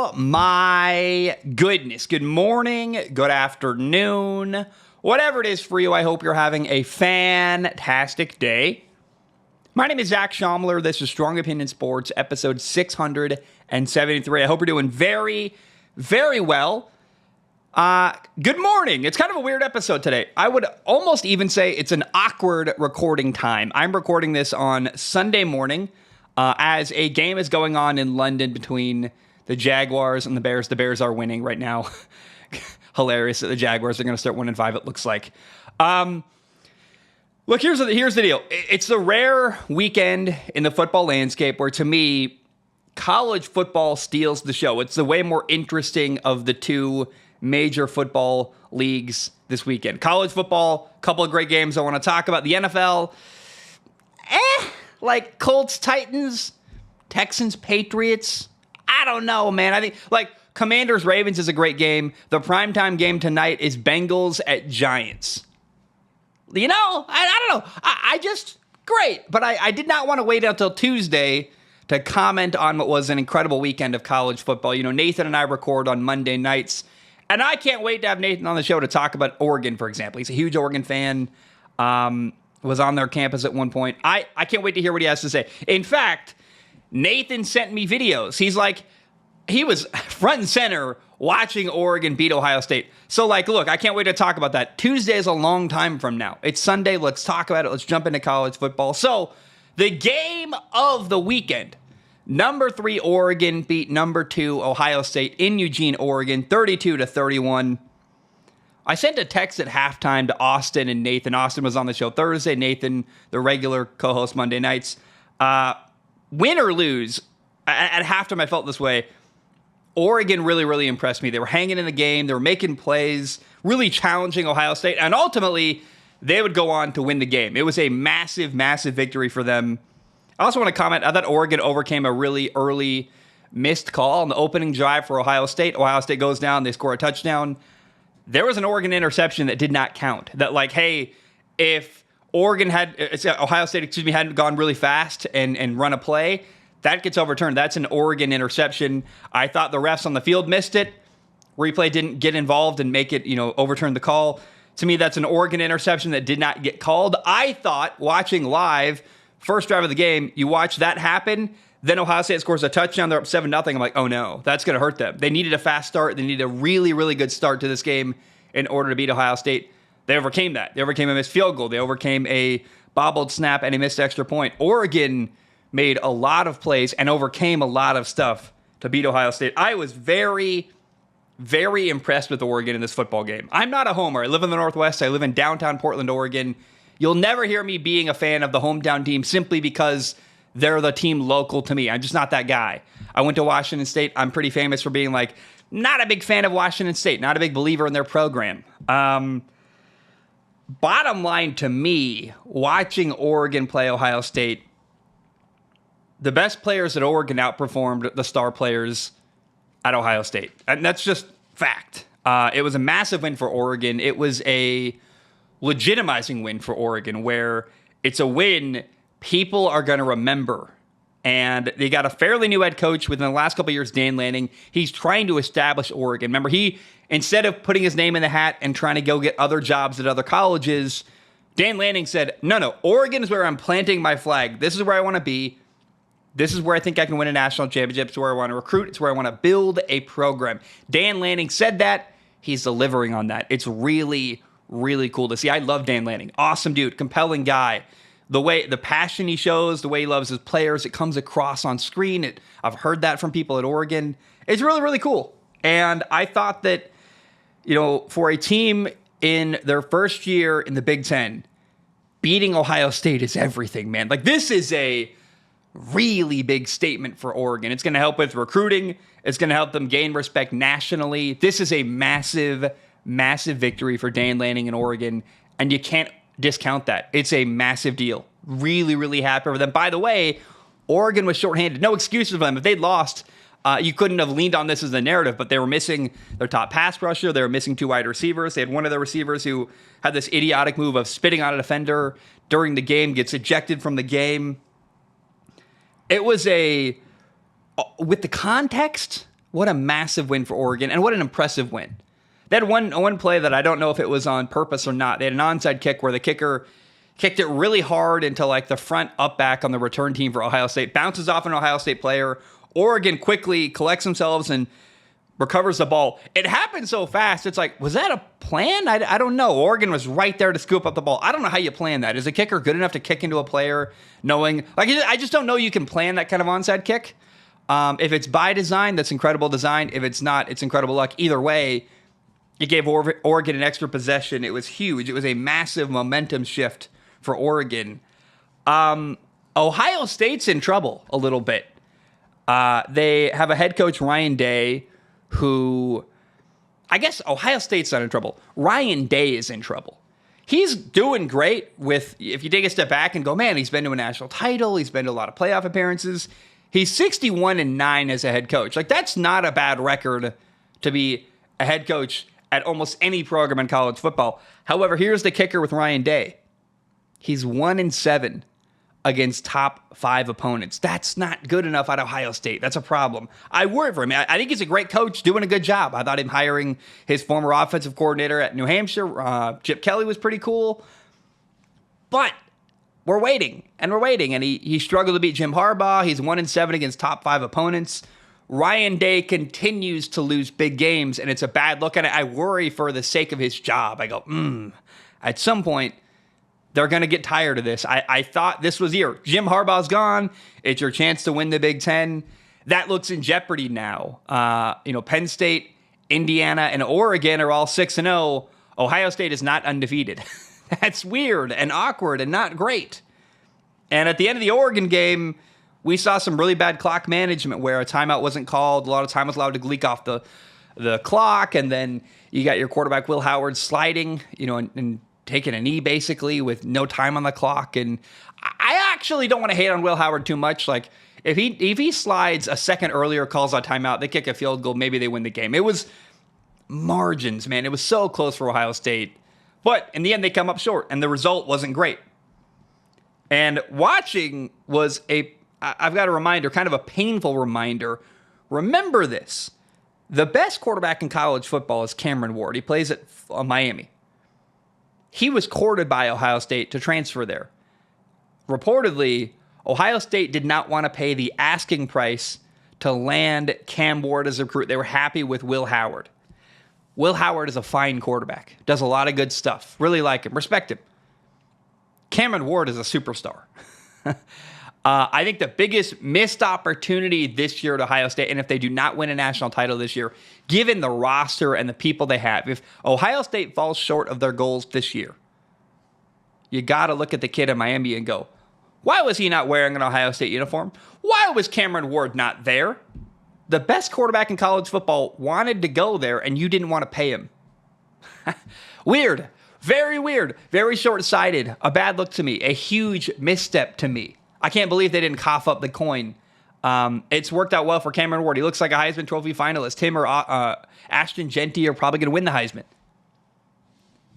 Oh my goodness. Good morning, good afternoon, whatever it is for you. I hope you're having a fantastic day. My name is Zach Schaumler. This is Strong Opinion Sports, episode 673. I hope you're doing very, very well. Good morning. It's kind of a weird episode today. I would almost even say it's an awkward recording time. I'm recording this on Sunday morning as a game is going on in London between the Jaguars and the Bears. The Bears are winning right now. Hilarious that the Jaguars are going to start 1-5, it looks like. Look, here's the deal. It's the rare weekend in the football landscape where, to me, college football steals the show. It's the way more interesting of the two major football leagues this weekend. College football, a couple of great games I want to talk about. The NFL, like Colts, Titans, Texans, Patriots. I don't know, man. I think, like, Commanders, Ravens is a great game. The primetime game tonight is Bengals at Giants. You know, I don't know. I just, great. But I did not want to wait until Tuesday to comment on what was an incredible weekend of college football. You know, Nathan and I record on Monday nights, and I can't wait to have Nathan on the show to talk about Oregon, for example. He's a huge Oregon fan, was on their campus at one point. I can't wait to hear what he has to say. In fact, Nathan sent me videos. He was front and center watching Oregon beat Ohio State. So, like, look, I can't wait to talk about that. Tuesday is a long time from now. It's Sunday. Let's talk about it. Let's jump into college football. So, the game of the weekend. Number 3 Oregon beat number 2 Ohio State in Eugene, Oregon, 32-31. I sent a text at halftime to Austin and Nathan. Austin was on the show Thursday. Nathan, the regular co-host Monday nights. Win or lose, at halftime I felt this way. Oregon really, really impressed me. They were hanging in the game. They were making plays, really challenging Ohio State. And ultimately, they would go on to win the game. It was a massive, massive victory for them. I also want to comment, I thought Oregon overcame a really early missed call on the opening drive for Ohio State. Ohio State goes down. They score a touchdown. There was an Oregon interception that did not count. That, like, hey, if Ohio State, hadn't gone really fast and run a play, that gets overturned. That's an Oregon interception. I thought the refs on the field missed it. Replay didn't get involved and make it, overturn the call. To me, that's an Oregon interception that did not get called. I thought, watching live, first drive of the game, you watch that happen, then Ohio State scores a touchdown. They're up 7-0. I'm like, oh no, that's going to hurt them. They needed a fast start. They needed a really, really good start to this game in order to beat Ohio State. They overcame that. They overcame a missed field goal. They overcame a bobbled snap and a missed extra point. Oregon made a lot of plays and overcame a lot of stuff to beat Ohio State. I was very, very impressed with Oregon in this football game. I'm not a homer. I live in the Northwest. I live in downtown Portland, Oregon. You'll never hear me being a fan of the hometown team simply because they're the team local to me. I'm just not that guy. I went to Washington State. I'm pretty famous for being, like, not a big fan of Washington State, not a big believer in their program. Bottom line to me, watching Oregon play Ohio State, the best players at Oregon outperformed the star players at Ohio State. And that's just fact. It was a massive win for Oregon. It was a legitimizing win for Oregon, where it's a win people are going to remember. And they got a fairly new head coach within the last couple of years, Dan Lanning. He's trying to establish Oregon. Remember, instead of putting his name in the hat and trying to go get other jobs at other colleges, Dan Lanning said, no, Oregon is where I'm planting my flag. This is where I want to be. This is where I think I can win a national championship. It's where I want to recruit. It's where I want to build a program. Dan Lanning said that. He's delivering on that. It's really, really cool to see. I love Dan Lanning. Awesome dude. Compelling guy. The passion he shows, the way he loves his players, it comes across on screen. I've heard that from people at Oregon. It's really, really cool. And I thought that, for a team in their first year in the Big Ten, beating Ohio State is everything, man. Like, this is a really big statement for Oregon. It's going to help with recruiting. It's going to help them gain respect nationally. This is a massive, massive victory for Dan Lanning in Oregon, and you can't discount that. It's a massive deal. Really, really happy for them. By the way, Oregon was shorthanded. No excuses for them. If they'd lost, you couldn't have leaned on this as the narrative, but they were missing their top pass rusher. They were missing 2 wide receivers. They had one of their receivers who had this idiotic move of spitting on a defender during the game, gets ejected from the game. It was with the context What a massive win for Oregon, and what an impressive win. They had one play that I don't know if it was on purpose or not. They had an onside kick where the kicker kicked it really hard into like the front up back on the return team for Ohio State. Bounces off an Ohio State player. Oregon quickly collects themselves and recovers the ball. It happened so fast. It's like, was that a plan? I don't know. Oregon was right there to scoop up the ball. I don't know how you plan that. Is a kicker good enough to kick into a player knowing, like, I just don't know you can plan that kind of onside kick. If it's by design, that's incredible design. If it's not, it's incredible luck. Either way, it gave Oregon an extra possession. It was huge. It was a massive momentum shift for Oregon. Ohio State's in trouble a little bit. They have a head coach, Ryan Day, who, I guess Ohio State's not in trouble. Ryan Day is in trouble. He's doing great with, if you take a step back and go, man, he's been to a national title. He's been to a lot of playoff appearances. He's 61-9 as a head coach. Like, that's not a bad record to be a head coach at almost any program in college football. However, here's the kicker with Ryan Day. He's 1-7 against top 5 opponents. That's not good enough at Ohio State. That's a problem. I worry for him. I think he's a great coach, doing a good job. I thought him hiring his former offensive coordinator at New Hampshire, Chip Kelly, was pretty cool. But we're waiting, and he struggled to beat Jim Harbaugh. He's 1-7 against top 5 opponents. Ryan Day continues to lose big games, and it's a bad look. And I worry for the sake of his job. I go, at some point, they're going to get tired of this. I thought this was the year. Jim Harbaugh's gone. It's your chance to win the Big Ten. That looks in jeopardy now. Penn State, Indiana, and Oregon are all 6-0. Ohio State is not undefeated. That's weird and awkward and not great. And at the end of the Oregon game, we saw some really bad clock management where a timeout wasn't called. A lot of time was allowed to leak off the clock. And then you got your quarterback, Will Howard, sliding, and taking a knee basically with no time on the clock. And I actually don't want to hate on Will Howard too much. Like, if he slides a second earlier, calls out timeout, they kick a field goal, maybe they win the game. It was margins, man. It was so close for Ohio State. But in the end, they come up short, and the result wasn't great. And watching was I've got a reminder, kind of a painful reminder. Remember this. The best quarterback in college football is Cameron Ward. He plays at Miami. He was courted by Ohio State to transfer there. Reportedly, Ohio State did not want to pay the asking price to land Cam Ward as a recruit. They were happy with Will Howard. Will Howard is a fine quarterback. Does a lot of good stuff. Really like him. Respect him. Cameron Ward is a superstar. I think the biggest missed opportunity this year at Ohio State, and if they do not win a national title this year, given the roster and the people they have, if Ohio State falls short of their goals this year, you got to look at the kid in Miami and go, why was he not wearing an Ohio State uniform? Why was Cameron Ward not there? The best quarterback in college football wanted to go there, and you didn't want to pay him. Weird. Very weird. Very short-sighted. A bad look to me. A huge misstep to me. I can't believe they didn't cough up the coin. It's worked out well for Cameron Ward. He looks like a Heisman Trophy finalist. Him or Ashton Genty are probably going to win the Heisman.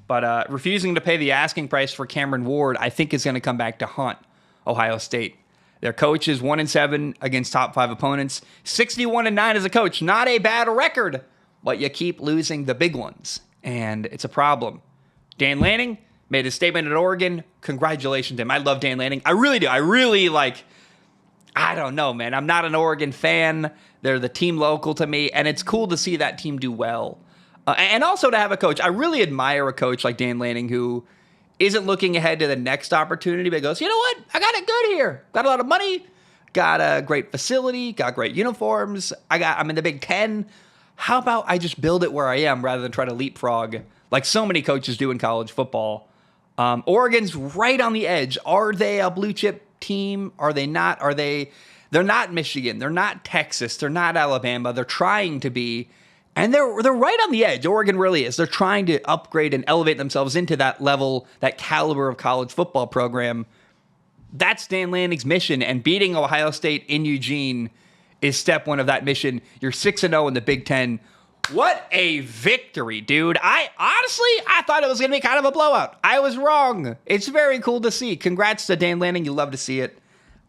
But refusing to pay the asking price for Cameron Ward, I think, is going to come back to haunt Ohio State. Their coach is 1-7 against top 5 opponents. 61-9 as a coach. Not a bad record, but you keep losing the big ones, and it's a problem. Dan Lanning made a statement at Oregon. Congratulations to him. I love Dan Lanning. I really do. I don't know, man. I'm not an Oregon fan. They're the team local to me, and it's cool to see that team do well. And also to have a coach. I really admire a coach like Dan Lanning who isn't looking ahead to the next opportunity, but goes, you know what? I got it good here. Got a lot of money. Got a great facility. Got great uniforms. I'm in the Big Ten. How about I just build it where I am rather than try to leapfrog like so many coaches do in college football? Oregon's right on the edge. Are they a blue chip team? Are they not? They're not Michigan. They're not Texas. They're not Alabama. They're trying to be, and they're right on the edge. Oregon really is. They're trying to upgrade and elevate themselves into that level, that caliber of college football program. That's Dan Lanning's mission, and beating Ohio State in Eugene is step one of that mission. You're 6-0 in the Big Ten. What a victory, dude. I thought it was going to be kind of a blowout. I was wrong. It's very cool to see. Congrats to Dan Lanning. You love to see it.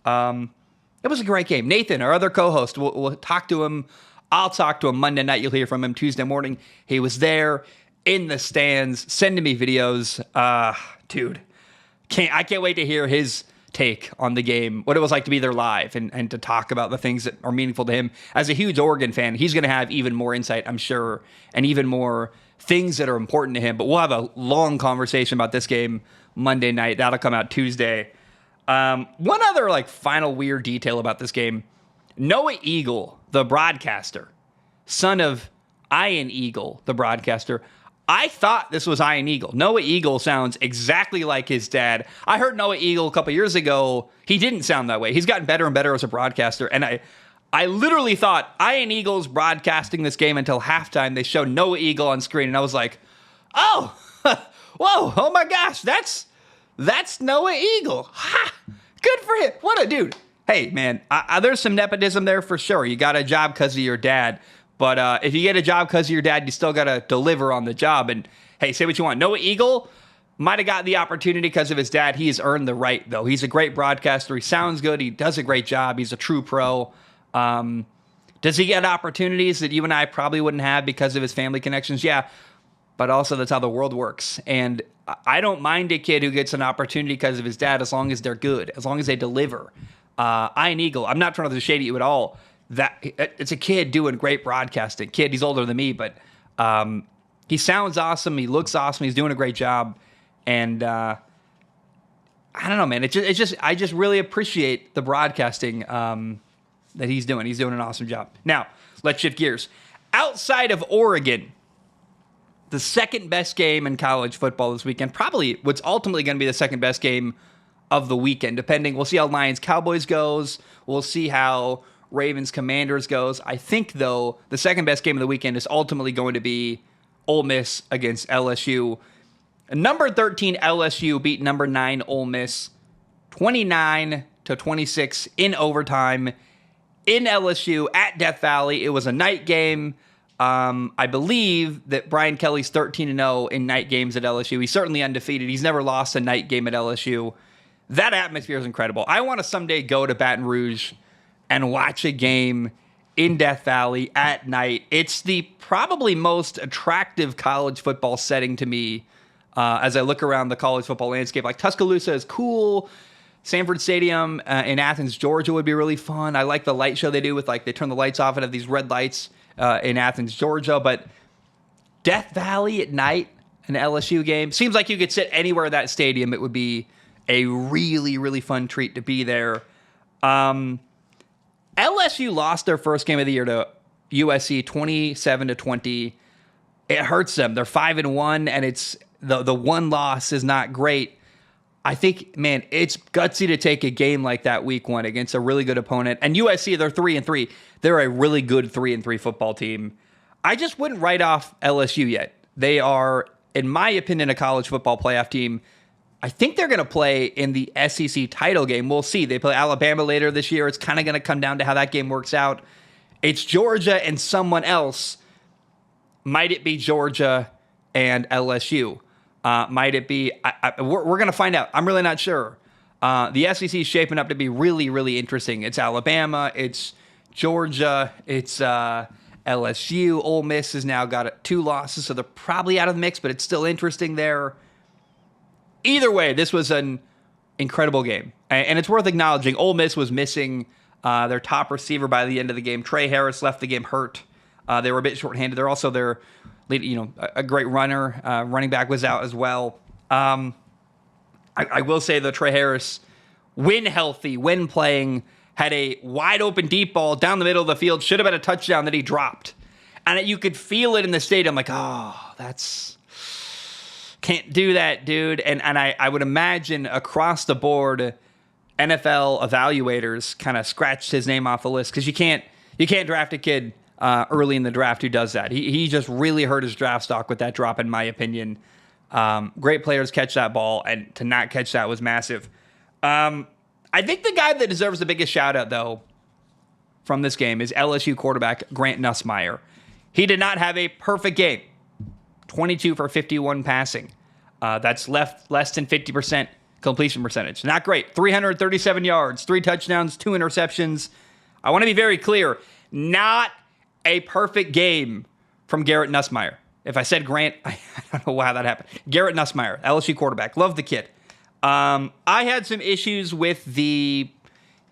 It was a great game. Nathan, our other co-host, we'll talk to him I'll talk to him Monday night. You'll hear from him Tuesday morning. He was there in the stands, sending me videos. Dude, I can't wait to hear his take on the game, what it was like to be there live and to talk about the things that are meaningful to him. As a huge Oregon fan, he's going to have even more insight, I'm sure, and even more things that are important to him. But we'll have a long conversation about this game Monday night. That'll come out Tuesday. One other final weird detail about this game. Noah Eagle, the broadcaster, son of Ian Eagle, the broadcaster. I thought this was Ian Eagle. Noah Eagle sounds exactly like his dad. I heard Noah Eagle a couple years ago. He didn't sound that way. He's gotten better and better as a broadcaster. And I literally thought Ian Eagle's broadcasting this game until halftime. They showed Noah Eagle on screen, and I was like, oh, whoa, oh my gosh, that's Noah Eagle. Ha! Good for him. What a dude. Hey, man, there's some nepotism there for sure. You got a job because of your dad. But if you get a job because of your dad, you still got to deliver on the job. And hey, say what you want. Noah Eagle might have got the opportunity because of his dad. He has earned the right, though. He's a great broadcaster. He sounds good. He does a great job. He's a true pro. Does he get opportunities that you and I probably wouldn't have because of his family connections? Yeah, but also that's how the world works. And I don't mind a kid who gets an opportunity because of his dad as long as they're good, as long as they deliver. Ian Eagle, I'm not trying to shade at you at all. That it's a kid doing great broadcasting. Kid, he's older than me, but he sounds awesome. He looks awesome. He's doing a great job, and I don't know, man. I just really appreciate the broadcasting that he's doing. He's doing an awesome job. Now let's shift gears. Outside of Oregon, the second best game in college football this weekend, probably what's ultimately going to be the second best game of the weekend. Depending, we'll see how Lions Cowboys goes. We'll see how Ravens Commanders goes. I think, though, the second best game of the weekend is ultimately going to be Ole Miss against LSU. Number 13 LSU beat number 9 Ole Miss 29-26 in overtime in LSU at Death Valley. It was a night game. I believe that Brian Kelly's 13-0 in night games at LSU. He's certainly undefeated. He's never lost a night game at LSU. That atmosphere is incredible. I want to someday go to Baton Rouge and watch a game in Death Valley at night. It's the probably most attractive college football setting to me as I look around the college football landscape. Like Tuscaloosa is cool. Sanford Stadium in Athens, Georgia would be really fun. I like the light show they do with they turn the lights off and have these red lights in Athens, Georgia. But Death Valley at night, an LSU game, seems like you could sit anywhere in that stadium. It would be a really, really fun treat to be there. LSU lost their first game of the year to USC 27-20. It hurts them. They're 5-1, and it's the one loss is not great. I think, man, it's gutsy to take a game like that week one against a really good opponent. And USC, they're 3-3. They're a really good 3-3 football team. I just wouldn't write off LSU yet. They are, in my opinion, a college football playoff team. I think they're going to play in the SEC title game. We'll see. They play Alabama later this year. It's kind of going to come down to how that game works out. It's Georgia and someone else. Might it be Georgia and LSU? Might it be? We're going to find out. I'm really not sure. The SEC is shaping up to be really, really interesting. It's Alabama. It's Georgia. It's LSU. Ole Miss has now got 2 losses, so they're probably out of the mix, but it's still interesting there. Either way, this was an incredible game, and it's worth acknowledging. Ole Miss was missing their top receiver by the end of the game. Trey Harris left the game hurt. They were a bit shorthanded. They're also their lead, a great runner. Running back was out as well. I will say though, Trey Harris, when healthy, when playing, had a wide open deep ball down the middle of the field. Should have been a touchdown that he dropped, and you could feel it in the stadium. Like, oh, can't do that, dude. And I would imagine across the board, NFL evaluators kind of scratched his name off the list because you can't draft a kid early in the draft who does that. He just really hurt his draft stock with that drop, in my opinion. Great players catch that ball, and to not catch that was massive. I think the guy that deserves the biggest shout out, though, from this game is LSU quarterback Grant Nussmeier. He did not have a perfect game. 22 for 51 passing. That's less than 50% completion percentage. Not great. 337 yards, 3 touchdowns, 2 interceptions. I want to be very clear. Not a perfect game from Garrett Nussmeier. If I said Grant, I don't know how that happened. Garrett Nussmeier, LSU quarterback. Love the kid. I had some issues with the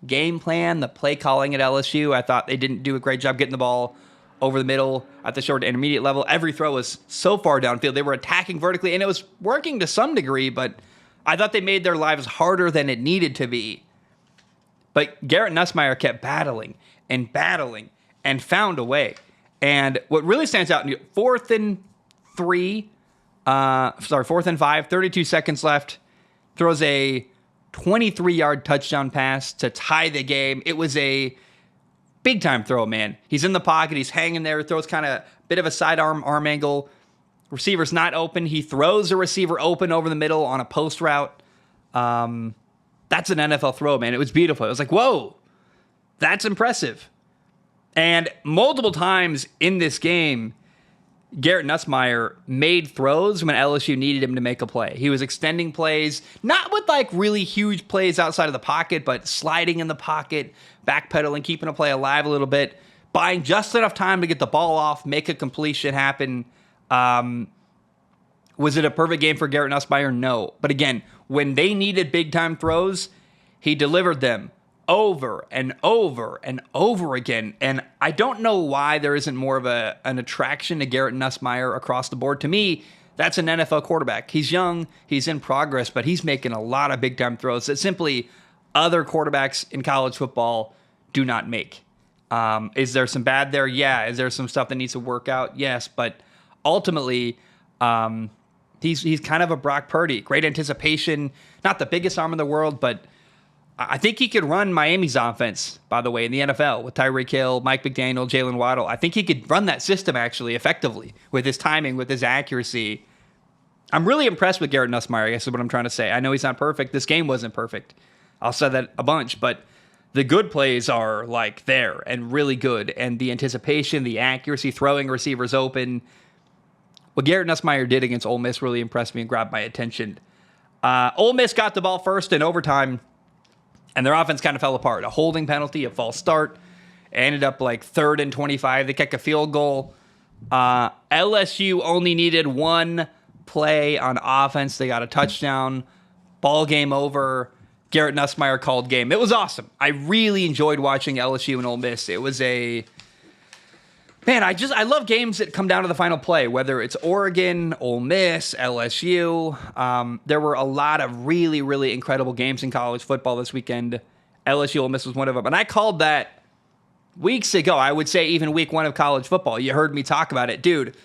game plan, the play calling at LSU. I thought they didn't do a great job getting the ball over the middle at the short and intermediate level. Every throw was so far downfield. They were attacking vertically, and it was working to some degree, but I thought they made their lives harder than it needed to be. But Garrett Nussmeier kept battling and found a way. And what really stands out, 4th and 5, 32 seconds left, throws a 23-yard touchdown pass to tie the game. It was a big-time throw, man. He's in the pocket. He's hanging there. Throws kind of a bit of a sidearm arm angle. Receiver's not open. He throws a receiver open over the middle on a post route. That's an NFL throw, man. It was beautiful. It was like, whoa, that's impressive. And multiple times in this game, Garrett Nussmeier made throws when LSU needed him to make a play. He was extending plays, not with like really huge plays outside of the pocket, but sliding in the pocket, backpedaling, keeping a play alive a little bit, buying just enough time to get the ball off, make a completion happen. Was it a perfect game for Garrett Nussmeier? No. But again, when they needed big-time throws, he delivered them over and over and over again. And I don't know why there isn't more of an attraction to Garrett Nussmeier across the board. To me, that's an NFL quarterback. He's young, he's in progress, but he's making a lot of big-time throws that simply other quarterbacks in college football do not make. Is there some bad there? Yeah. Is there some stuff that needs to work out? Yes. But ultimately, he's kind of a Brock Purdy. Great anticipation. Not the biggest arm in the world, but I think he could run Miami's offense, by the way, in the NFL with Tyreek Hill, Mike McDaniel, Jalen Waddle. I think he could run that system actually effectively with his timing, with his accuracy. I'm really impressed with Garrett Nussmeier, I guess is what I'm trying to say. I know he's not perfect. This game wasn't perfect. I'll say that a bunch, but the good plays are like there and really good. And the anticipation, the accuracy, throwing receivers open. What Garrett Nussmeier did against Ole Miss really impressed me and grabbed my attention. Ole Miss got the ball first in overtime, and their offense kind of fell apart. A holding penalty, a false start. Ended up like 3rd and 25. They kick a field goal. LSU only needed one play on offense. They got a touchdown. Ball game over. Garrett Nussmeier called game. It was awesome. I really enjoyed watching LSU and Ole Miss. It was man, I love games that come down to the final play, whether it's Oregon, Ole Miss, LSU. There were a lot of really, really incredible games in college football this weekend. LSU, Ole Miss was one of them. And I called that weeks ago. I would say even week 1 of college football. You heard me talk about it. Dude,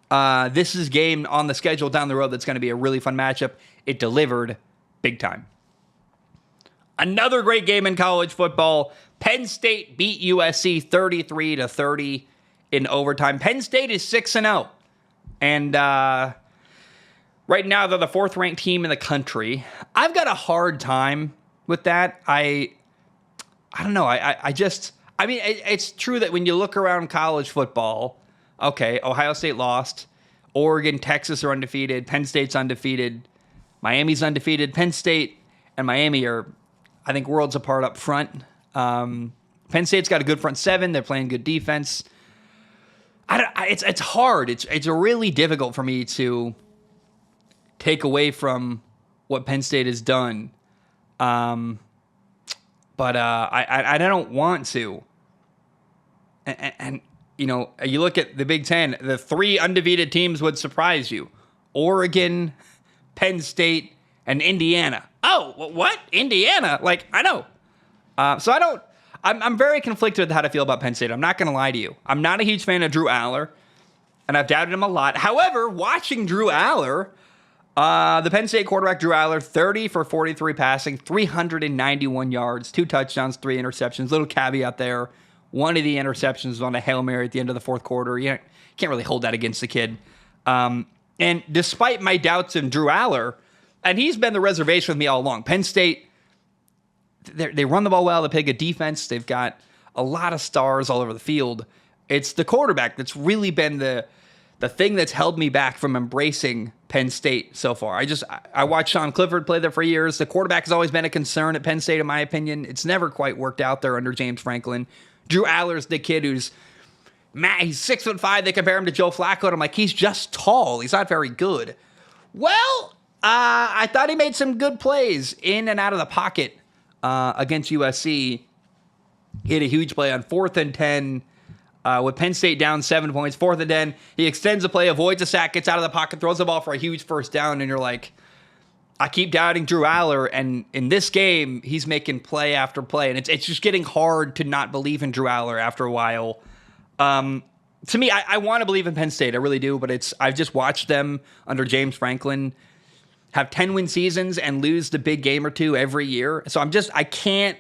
this is a game on the schedule down the road that's going to be a really fun matchup. It delivered big time. Another great game in college football. Penn State beat USC 33-30 in overtime. Penn State is 6-0. And right now they're the 4th-ranked team in the country. I've got a hard time with that. I don't know. It's true that when you look around college football, okay, Ohio State lost. Oregon, Texas are undefeated. Penn State's undefeated. Miami's undefeated. Penn State and Miami are, I think, worlds apart up front. Penn State's got a good front seven. They're playing good defense. It's hard. It's really difficult for me to take away from what Penn State has done. But I don't want to. And you know, you look at the Big Ten, the 3 undefeated teams would surprise you. Oregon, Penn State, and Indiana. Oh, what? Indiana? Like, I know. I'm very conflicted with how to feel about Penn State. I'm not going to lie to you. I'm not a huge fan of Drew Aller, and I've doubted him a lot. However, watching Drew Aller, the Penn State quarterback Drew Aller, 30 for 43 passing, 391 yards, 2 touchdowns, 3 interceptions. Little caveat there. One of the interceptions was on a Hail Mary at the end of the 4th quarter. You can't really hold that against the kid. And despite my doubts in Drew Aller, and he's been the reservation with me all along, Penn State, they run the ball well. They play good defense. They've got a lot of stars all over the field. It's the quarterback that's really been the thing that's held me back from embracing Penn State so far. I watched Sean Clifford play there for years. The quarterback has always been a concern at Penn State, in my opinion. It's never quite worked out there under James Franklin. Drew Aller's the kid who's Matt, he's 6'5". They compare him to Joe Flacco. And I'm like, he's just tall. He's not very good. Well, I thought he made some good plays in and out of the pocket against USC. He had a huge play on 4th and 10 with Penn State down 7 points. 4th and 10. He extends the play, avoids a sack, gets out of the pocket, throws the ball for a huge first down. And you're like, I keep doubting Drew Aller. And in this game, he's making play after play. And it's just getting hard to not believe in Drew Aller after a while. To me, I want to believe in Penn State. I really do. But I've just watched them under James Franklin have 10-win seasons and lose the big game or two every year. So I can't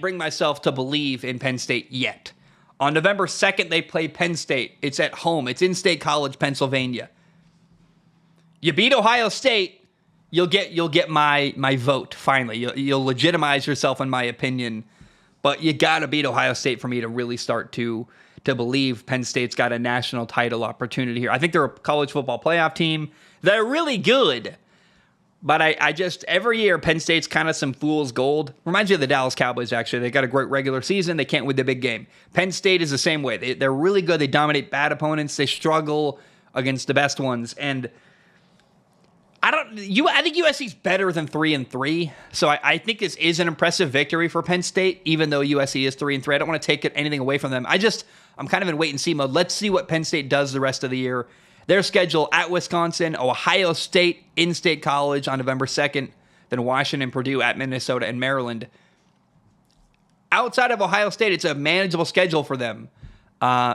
bring myself to believe in Penn State yet. On November 2nd, they play Penn State. It's at home. It's in State College, Pennsylvania. You beat Ohio State, you'll get my vote finally. You'll legitimize yourself in my opinion. But you got to beat Ohio State for me to really start to believe Penn State's got a national title opportunity here. I think they're a college football playoff team. They're really good. But I just, every year, Penn State's kind of some fool's gold. Reminds me of the Dallas Cowboys, actually. They got a great regular season. They can't win the big game. Penn State is the same way. They're really good. They dominate bad opponents. They struggle against the best ones. And I think USC's better than 3-3. So I think this is an impressive victory for Penn State, even though USC is 3-3. I don't want to take anything away from them. I'm kind of in wait-and-see mode. Let's see what Penn State does the rest of the year. Their schedule at Wisconsin, Ohio State, in-state college on November 2nd, then Washington, Purdue, at Minnesota, and Maryland. Outside of Ohio State, it's a manageable schedule for them.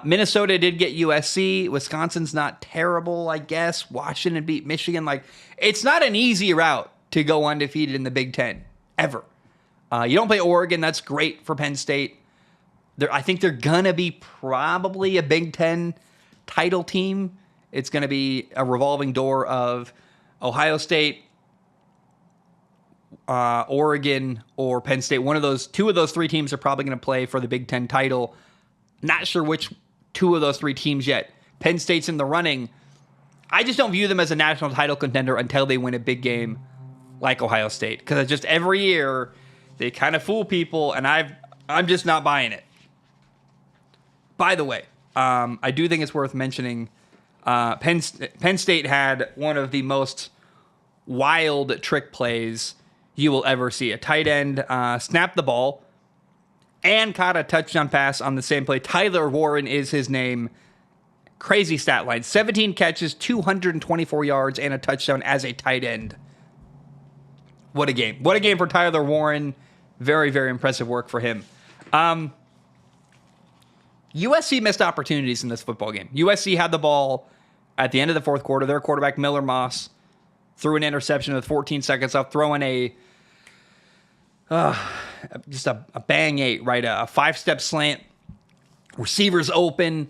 Minnesota did get USC. Wisconsin's not terrible, I guess. Washington beat Michigan. It's not an easy route to go undefeated in the Big Ten, ever. You don't play Oregon. That's great for Penn State. I think they're going to be probably a Big Ten title team. It's going to be a revolving door of Ohio State, Oregon, or Penn State. Two of those three teams are probably going to play for the Big Ten title. Not sure which two of those three teams yet. Penn State's in the running. I just don't view them as a national title contender until they win a big game like Ohio State. Because just every year, they kind of fool people, and I'm just not buying it. By the way, I do think it's worth mentioning Penn State had one of the most wild trick plays you will ever see. A tight end snapped the ball and caught a touchdown pass on the same play. Tyler Warren is his name. Crazy stat line. 17 catches, 224 yards, and a touchdown as a tight end. What a game. What a game for Tyler Warren. Very, very impressive work for him. USC missed opportunities in this football game. USC had the ball at the end of the fourth quarter. Their quarterback, Miller Moss, threw an interception with 14 seconds left, throwing just a bang eight, right? A 5-step slant. Receivers open.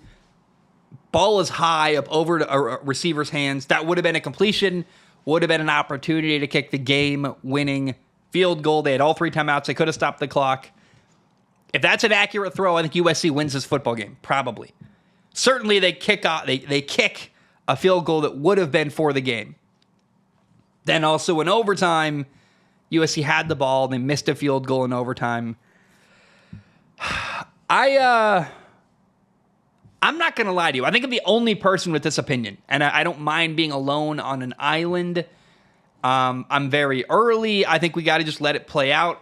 Ball is high up over a receiver's hands. That would have been a completion. Would have been an opportunity to kick the game-winning field goal. They had all 3 timeouts. They could have stopped the clock. If that's an accurate throw, I think USC wins this football game. Probably. Certainly, they kick a field goal that would have been for the game. Then also in overtime, USC had the ball. They missed a field goal in overtime. I'm not going to lie to you. I think I'm the only person with this opinion, and I don't mind being alone on an island. I'm very early. I think we got to just let it play out.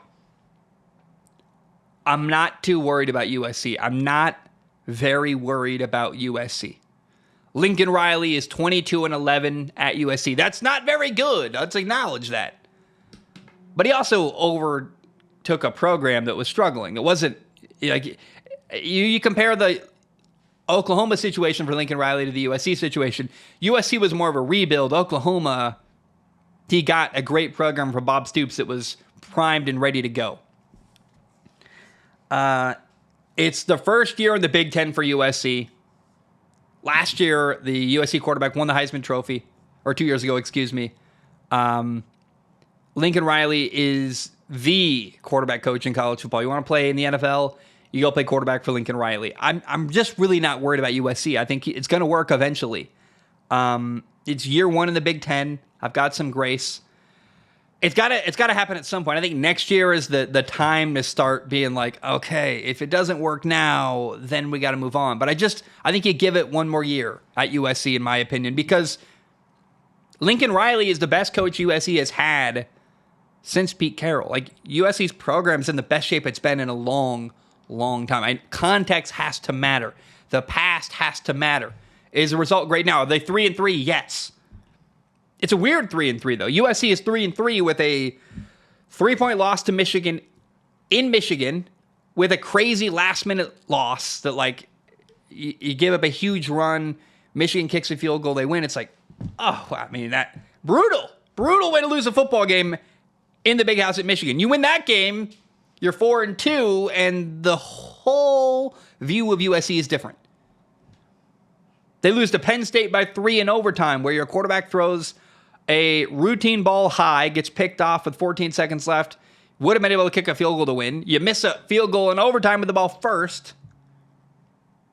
I'm not too worried about USC. I'm not very worried about USC. Lincoln Riley is 22-11 at USC. That's not very good. Let's acknowledge that. But he also overtook a program that was struggling. It wasn't like you compare the Oklahoma situation for Lincoln Riley to the USC situation. USC was more of a rebuild. Oklahoma, he got a great program from Bob Stoops that was primed and ready to go. It's the first year in the Big Ten for USC. Last year, the USC quarterback won the Heisman Trophy, or 2 years ago, excuse me. Lincoln Riley is the quarterback coach in college football. You want to play in the NFL, you go play quarterback for Lincoln Riley. I'm just really not worried about USC. I think it's going to work eventually. It's year one in the Big Ten. I've got some grace. It's gotta happen at some point. I think next year is the time to start being like, okay, if it doesn't work now, then we got to move on. But I think you give it one more year at USC, in my opinion, because Lincoln Riley is the best coach USC has had since Pete Carroll. Like, USC's program's in the best shape it's been in a long, long time. Context has to matter. The past has to matter. Is the result great now? Are they 3-3? Yes. It's a weird 3-3 though. USC is 3-3 with a 3-point loss to Michigan in Michigan, with a crazy last minute loss that, like, you give up a huge run, Michigan kicks a field goal, they win. It's like, oh, I mean, that brutal way to lose a football game in the big house at Michigan. You win that game, you're 4-2, and the whole view of USC is different. They lose to Penn State by 3 in overtime, where your quarterback throws a routine ball high, gets picked off with 14 seconds left, would have been able to kick a field goal to win. You miss a field goal in overtime with the ball first.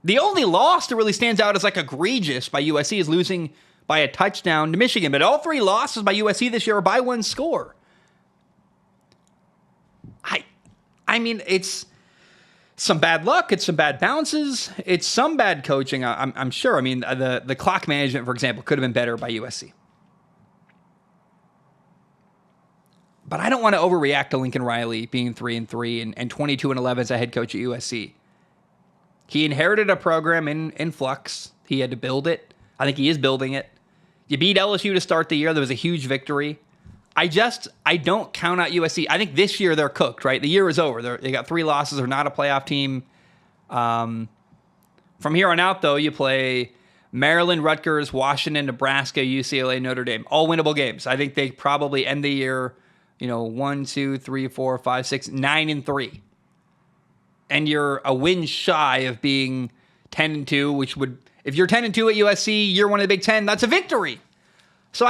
The only loss that really stands out as like egregious by USC is losing by a touchdown to Michigan. But all three losses by USC this year are by one score. I mean, it's some bad luck. It's some bad bounces. It's some bad coaching, I'm sure. I mean, the clock management, for example, could have been better by USC. But I don't want to overreact to Lincoln Riley being 3-3 and 22-11 as a head coach at USC. He inherited a program in flux. He had to build it. I think he is building it. You beat LSU to start the year. There was a huge victory. I don't count out USC. I think this year they're cooked, right? The year is over. They got 3 losses. They're not a playoff team. From here on out, though, you play Maryland, Rutgers, Washington, Nebraska, UCLA, Notre Dame. All winnable games. I think they probably end the year, 1, 2, 3, 4, 5, 6, 9-3. And you're a win shy of being 10-2, which would, if you're 10-2 at USC, you're one of the Big Ten. That's a victory. So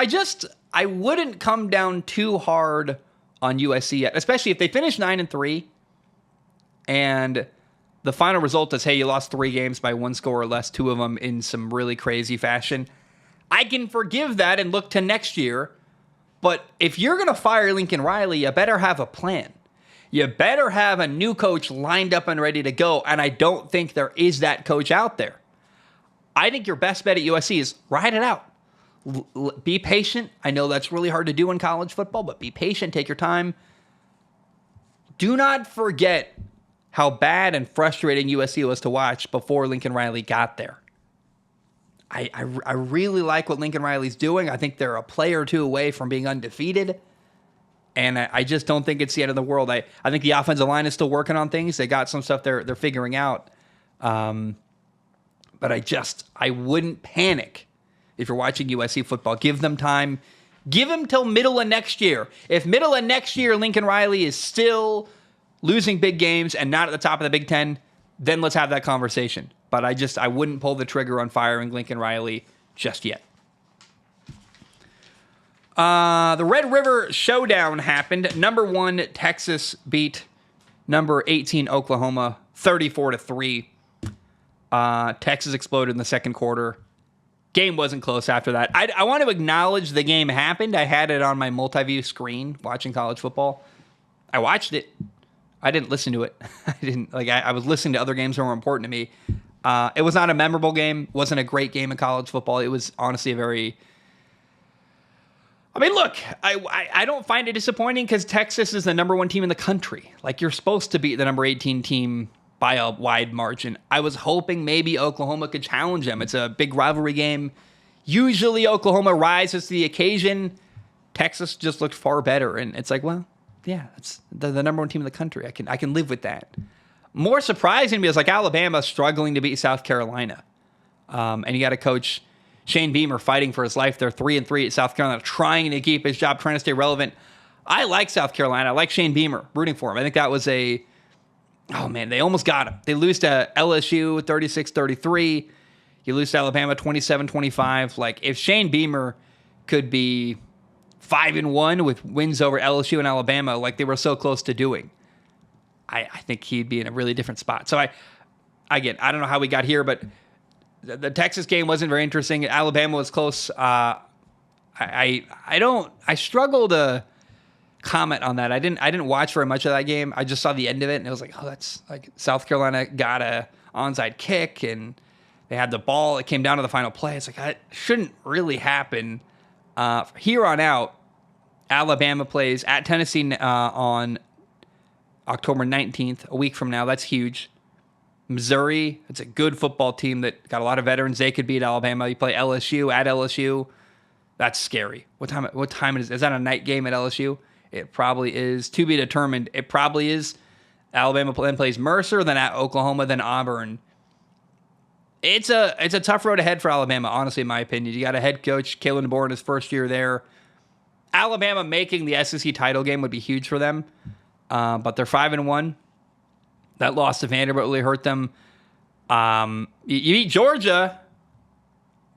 I wouldn't come down too hard on USC yet, especially if they finish 9-3 and the final result is, hey, you lost 3 games by 1 score or less, 2 of them in some really crazy fashion. I can forgive that and look to next year. But if you're going to fire Lincoln Riley, you better have a plan. You better have a new coach lined up and ready to go. And I don't think there is that coach out there. I think your best bet at USC is ride it out. Be patient. I know that's really hard to do in college football, but be patient. Take your time. Do not forget how bad and frustrating USC was to watch before Lincoln Riley got there. I really like what Lincoln Riley's doing. I think they're a player or two away from being undefeated. And I just don't think it's the end of the world. I think the offensive line is still working on things. They got some stuff they're figuring out. But I wouldn't panic if you're watching USC football. Give them time. Give them till middle of next year. If middle of next year Lincoln Riley is still losing big games and not at the top of the Big Ten, then let's have that conversation. But I wouldn't pull the trigger on firing Lincoln Riley just yet. The Red River Showdown happened. Number 1, Texas beat number 18, Oklahoma, 34-3. Texas exploded in the second quarter. Game wasn't close after that. I want to acknowledge the game happened. I had it on my multi-view screen watching college football. I watched it. I didn't listen to it. I was listening to other games that were important to me. It was not a memorable game. It wasn't a great game in college football. It was honestly a very... I mean, look, I don't find it disappointing because Texas is the number 1 team in the country. Like, you're supposed to beat the number 18 team by a wide margin. I was hoping maybe Oklahoma could challenge them. It's a big rivalry game. Usually Oklahoma rises to the occasion. Texas just looked far better. And it's like, well, yeah, it's the number 1 team in the country. I can live with that. More surprising to me is like Alabama struggling to beat South Carolina. And you got a coach, Shane Beamer, fighting for his life. They're 3-3 at South Carolina, trying to keep his job, trying to stay relevant. I like South Carolina. I like Shane Beamer, rooting for him. I think that was they almost got him. They lose to LSU 36-33. You lose to Alabama 27-25. Like, if Shane Beamer could be 5-1 with wins over LSU and Alabama, like they were so close to doing, I think he'd be in a really different spot. So I don't know how we got here, but the Texas game wasn't very interesting. Alabama was close. I struggle to comment on that. I didn't watch very much of that game. I just saw the end of it, and it was like, oh, that's like South Carolina got a onside kick, and they had the ball. It came down to the final play. It's like, that shouldn't really happen. Here on out, Alabama plays at Tennessee on October 19th, a week from now. That's huge. Missouri, it's a good football team that got a lot of veterans. They could beat Alabama. You play LSU at LSU. That's scary. What time is that a night game at LSU? It probably is. To be determined. It probably is. Alabama then plays Mercer, then at Oklahoma, then Auburn. It's a tough road ahead for Alabama, honestly, in my opinion. You got a head coach, Kalen DeBoer, in his first year there. Alabama making the SEC title game would be huge for them, but they're 5-1. That loss to Vanderbilt really hurt them. You beat Georgia,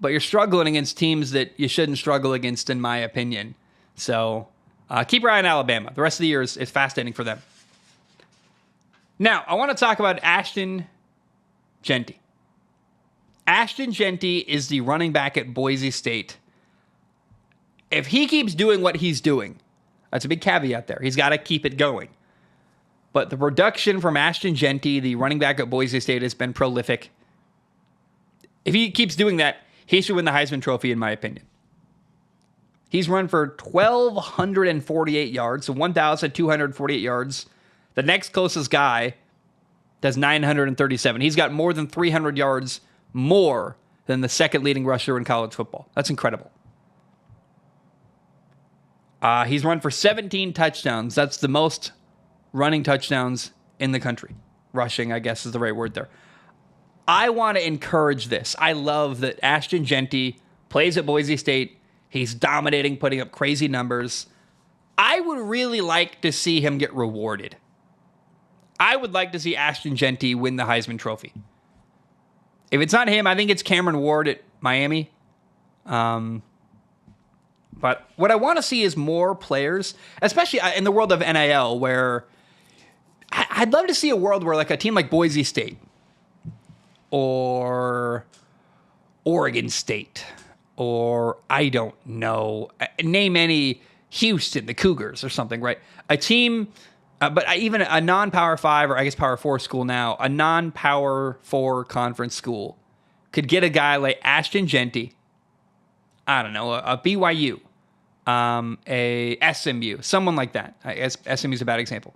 but you're struggling against teams that you shouldn't struggle against, in my opinion. So keep your eye on Alabama. The rest of the year is fascinating for them. Now, I want to talk about Ashton Jeanty. Ashton Jeanty is the running back at Boise State. If he keeps doing what he's doing, that's a big caveat there. He's got to keep it going. But the production from Ashton Jeanty, the running back at Boise State, has been prolific. If he keeps doing that, he should win the Heisman Trophy, in my opinion. He's run for 1,248 yards, so 1,248 yards. The next closest guy does 937. He's got more than 300 yards more than the second leading rusher in college football. That's incredible. He's run for 17 touchdowns. That's the most running touchdowns in the country. Rushing, I guess, is the right word there. I want to encourage this. I love that Ashton Jeanty plays at Boise State. He's dominating, putting up crazy numbers. I would really like to see him get rewarded. I would like to see Ashton Jeanty win the Heisman Trophy. If it's not him, I think it's Cameron Ward at Miami. But what I want to see is more players, especially in the world of NIL, where I'd love to see a world where like a team like Boise State or Oregon State or I don't know, name any, Houston, the Cougars or something, right? A team, but even a non-Power 5 or I guess Power 4 school now, a non-Power 4 conference school could get a guy like Ashton Jeanty, I don't know, a BYU, a SMU, someone like that. I guess SMU is a bad example.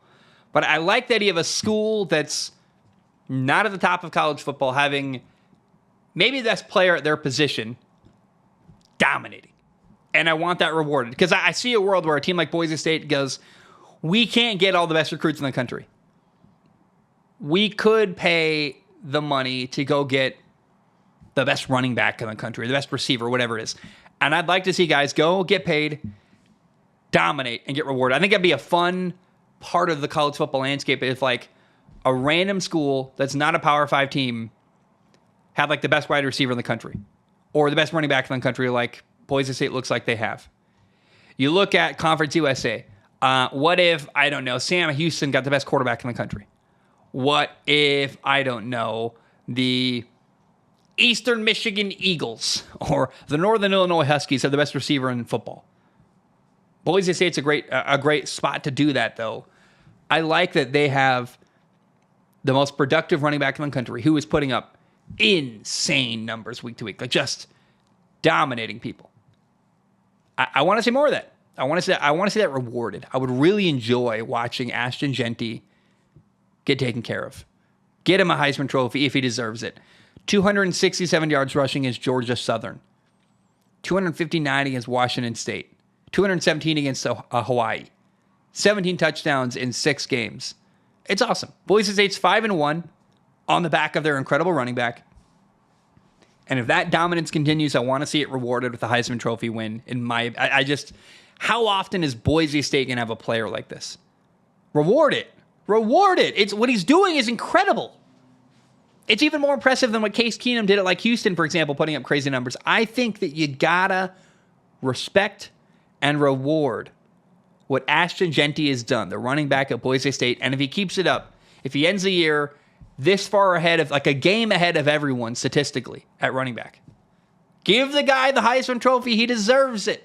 But I like the idea of a school that's not at the top of college football having maybe the best player at their position dominating. And I want that rewarded. Because I see a world where a team like Boise State goes, we can't get all the best recruits in the country. We could pay the money to go get the best running back in the country, the best receiver, whatever it is. And I'd like to see guys go get paid, dominate, and get rewarded. I think that'd be a fun part of the college football landscape if like a random school that's not a Power 5 team have like the best wide receiver in the country or the best running back in the country like Boise State looks like they have. You look at Conference USA. What if, I don't know, Sam Houston got the best quarterback in the country? What if, I don't know, the Eastern Michigan Eagles or the Northern Illinois Huskies have the best receiver in football? Boise State's a great spot to do that, though. I like that they have the most productive running back in the country who is putting up insane numbers week to week, like just dominating people. I want to see more of that. I want to see that rewarded. I would really enjoy watching Ashton Jeanty get taken care of. Get him a Heisman Trophy if he deserves it. 267 yards rushing against Georgia Southern. 259 against Washington State. 217 against Hawaii. 17 touchdowns in 6 games. It's awesome. Boise State's 5-1 on the back of their incredible running back. And if that dominance continues, I want to see it rewarded with a Heisman Trophy win. How often is Boise State going to have a player like this? Reward it. Reward it. It's what he's doing is incredible. It's even more impressive than what Case Keenum did at like Houston, for example, putting up crazy numbers. I think that you gotta respect and reward what Ashton Jeanty has done, the running back at Boise State. And if he keeps it up, if he ends the year this far ahead of, like a game ahead of everyone statistically at running back, give the guy the Heisman Trophy. He deserves it.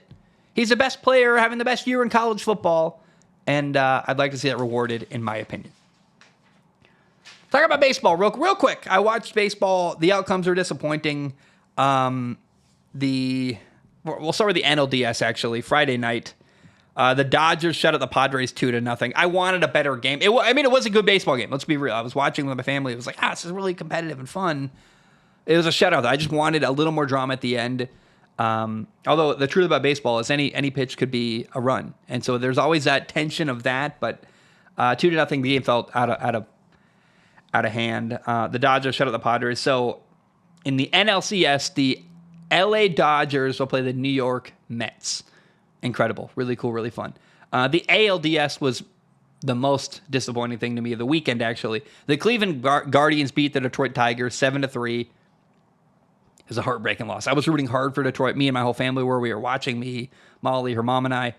He's the best player having the best year in college football. and I'd like to see that rewarded, in my opinion. Talk about baseball real quick. I watched baseball. The outcomes are disappointing. We'll start with the NLDS, actually. Friday night, the Dodgers shut out the Padres 2-0. I wanted a better game. It was a good baseball game. Let's be real. I was watching with my family. It was like, this is really competitive and fun. It was a shutout. I just wanted a little more drama at the end. Although the truth about baseball is any pitch could be a run. And so there's always that tension of that. But 2-0, the game felt out of hand. The Dodgers shut out the Padres. So in the NLCS, the LA Dodgers will play the New York Mets. Incredible. Really cool, really fun. The ALDS was the most disappointing thing to me of the weekend, actually. The Cleveland Guardians beat the Detroit Tigers 7-3. It was a heartbreaking loss. I was rooting hard for Detroit. Me and my whole family were. We were watching. Me, Molly, her mom, and I.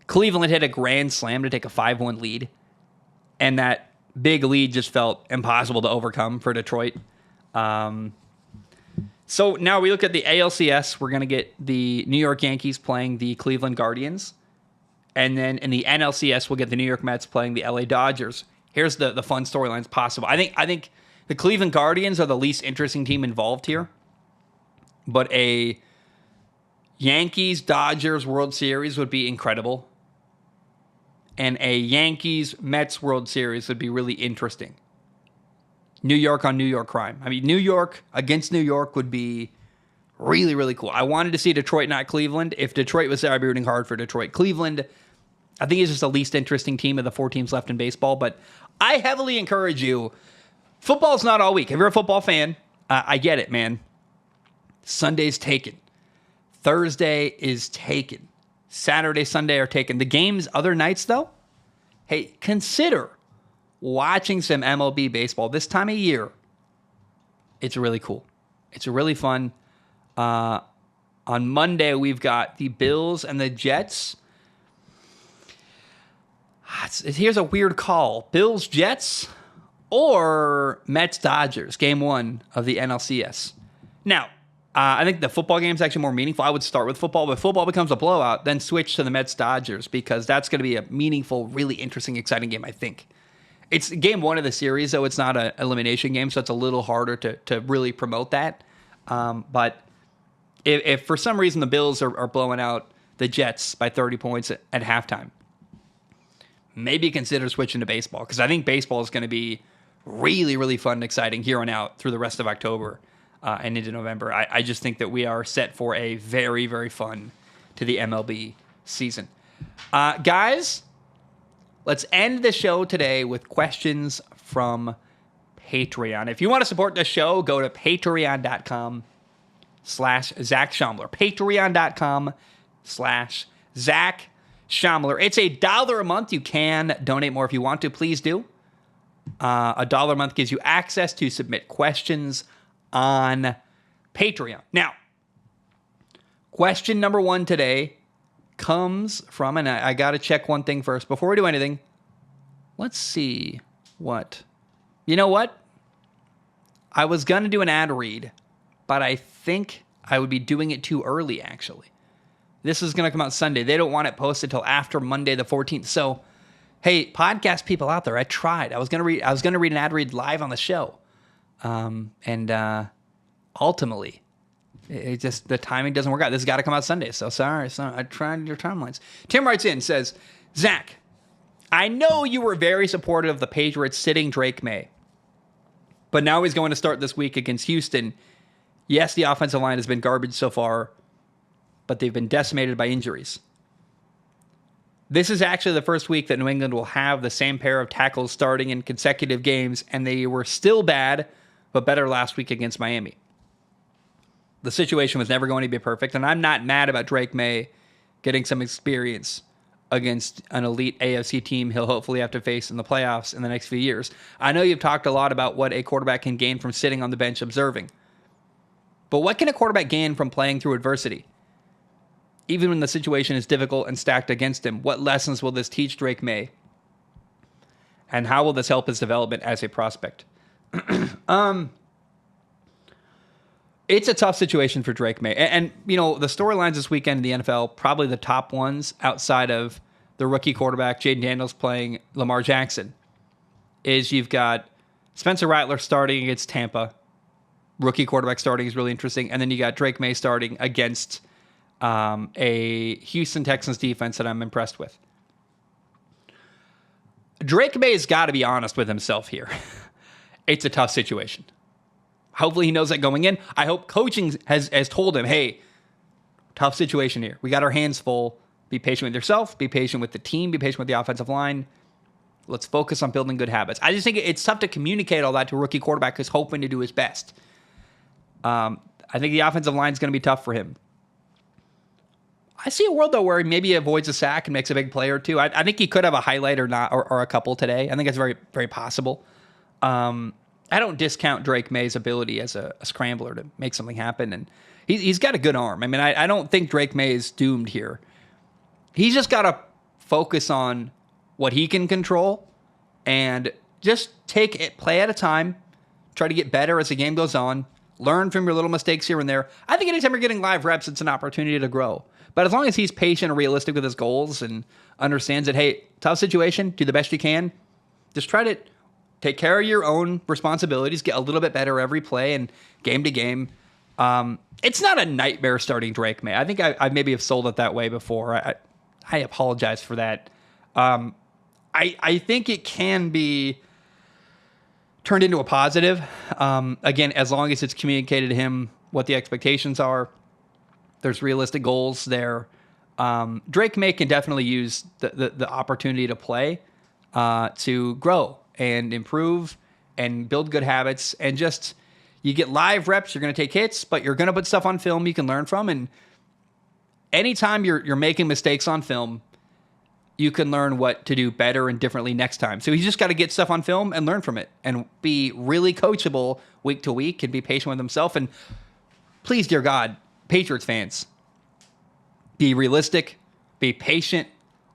Cleveland hit a grand slam to take a 5-1 lead. And that big lead just felt impossible to overcome for Detroit. So now we look at the ALCS. We're going to get the New York Yankees playing the Cleveland Guardians. And then in the NLCS, we'll get the New York Mets playing the LA Dodgers. Here's the fun storylines possible. I think the Cleveland Guardians are the least interesting team involved here. But a Yankees-Dodgers World Series would be incredible. And a Yankees-Mets World Series would be really interesting. New York on New York crime. I mean, New York against New York would be really, really cool. I wanted to see Detroit, not Cleveland. If Detroit was there, I'd be rooting hard for Detroit. Cleveland, I think, is just the least interesting team of the 4 teams left in baseball. But I heavily encourage you. Football's not all week. If you're a football fan, I get it, man. Sunday's taken. Thursday is taken. Saturday, Sunday are taken. The games other nights, though, hey, consider watching some MLB baseball this time of year. It's really cool. It's really fun. On Monday, we've got the Bills and the Jets. Here's a weird call. Bills, Jets, or Mets, Dodgers, game 1 of the NLCS. Now, I think the football game is actually more meaningful. I would start with football, but if football becomes a blowout, then switch to the Mets, Dodgers, because that's going to be a meaningful, really interesting, exciting game, I think. It's game 1 of the series, though. It's not an elimination game, so it's a little harder to really promote that. But if for some reason the Bills are blowing out the Jets by 30 points at halftime, maybe consider switching to baseball, because I think baseball is going to be really, really fun and exciting here on out through the rest of October and into November. I just think that we are set for a very, very fun to the MLB season. Guys, let's end the show today with questions from Patreon. If you want to support the show, go to patreon.com/Zach Schaumler. Patreon.com/Zach Schaumler. It's $1 a month. You can donate more if you want to. Please do. $1 a month gives you access to submit questions on Patreon. Now, question number 1 today comes from, and I got to check one thing first before we do anything. Let's see what. You know what? I was going to do an ad read, but I think I would be doing it too early, actually. This is going to come out Sunday. They don't want it posted till after Monday the 14th. So, hey, podcast people out there, I tried. I was going to read an ad read live on the show. And ultimately, it just, the timing doesn't work out. This has got to come out Sunday. So sorry. I tried your timelines. Tim writes in, says, Zach, I know you were very supportive of the Patriots sitting Drake Maye, but now he's going to start this week against Houston. Yes, the offensive line has been garbage so far, but they've been decimated by injuries. This is actually the first week that New England will have the same pair of tackles starting in consecutive games, and they were still bad, but better last week against Miami. The situation was never going to be perfect, and I'm not mad about Drake Maye getting some experience against an elite AFC team he'll hopefully have to face in the playoffs in the next few years. I know you've talked a lot about what a quarterback can gain from sitting on the bench observing. But what can a quarterback gain from playing through adversity? Even when the situation is difficult and stacked against him, what lessons will this teach Drake Maye? And how will this help his development as a prospect? It's a tough situation for Drake Maye. And you know, the storylines this weekend in the NFL, probably the top ones outside of the rookie quarterback, Jaden Daniels, playing Lamar Jackson, is you've got Spencer Rattler starting against Tampa. Rookie quarterback starting is really interesting. And then you got Drake Maye starting against a Houston Texans defense that I'm impressed with. Drake Maye's got to be honest with himself here. It's a tough situation. Hopefully he knows that going in. I hope coaching has told him, hey, tough situation here. We got our hands full. Be patient with yourself. Be patient with the team. Be patient with the offensive line. Let's focus on building good habits. I just think it's tough to communicate all that to a rookie quarterback who's hoping to do his best. I think the offensive line is going to be tough for him. I see a world, though, where he maybe avoids a sack and makes a big play or two. I think he could have a highlight or not, or a couple today. I think it's very, very possible. I don't discount Drake Maye's ability as a scrambler to make something happen, and he's got a good arm. I mean, I don't think Drake Maye is doomed here. He's just got to focus on what he can control and just take it play at a time, try to get better as the game goes on, learn from your little mistakes here and there. I think anytime you're getting live reps, it's an opportunity to grow. But as long as he's patient and realistic with his goals and understands that, hey, tough situation, do the best you can, just try to take care of your own responsibilities, get a little bit better every play and game to game. It's not a nightmare starting Drake Maye. I think I maybe have sold it that way before. I apologize for that. I think it can be turned into a positive. Again, as long as it's communicated to him what the expectations are, there's realistic goals there. Drake Maye can definitely use the opportunity to play to grow and improve and build good habits. And just, you get live reps, you're going to take hits, but you're going to put stuff on film you can learn from. And anytime you're making mistakes on film, you can learn what to do better and differently next time. So you just got to get stuff on film and learn from it and be really coachable week to week and be patient with himself. And please, dear God, Patriots fans, be realistic, be patient,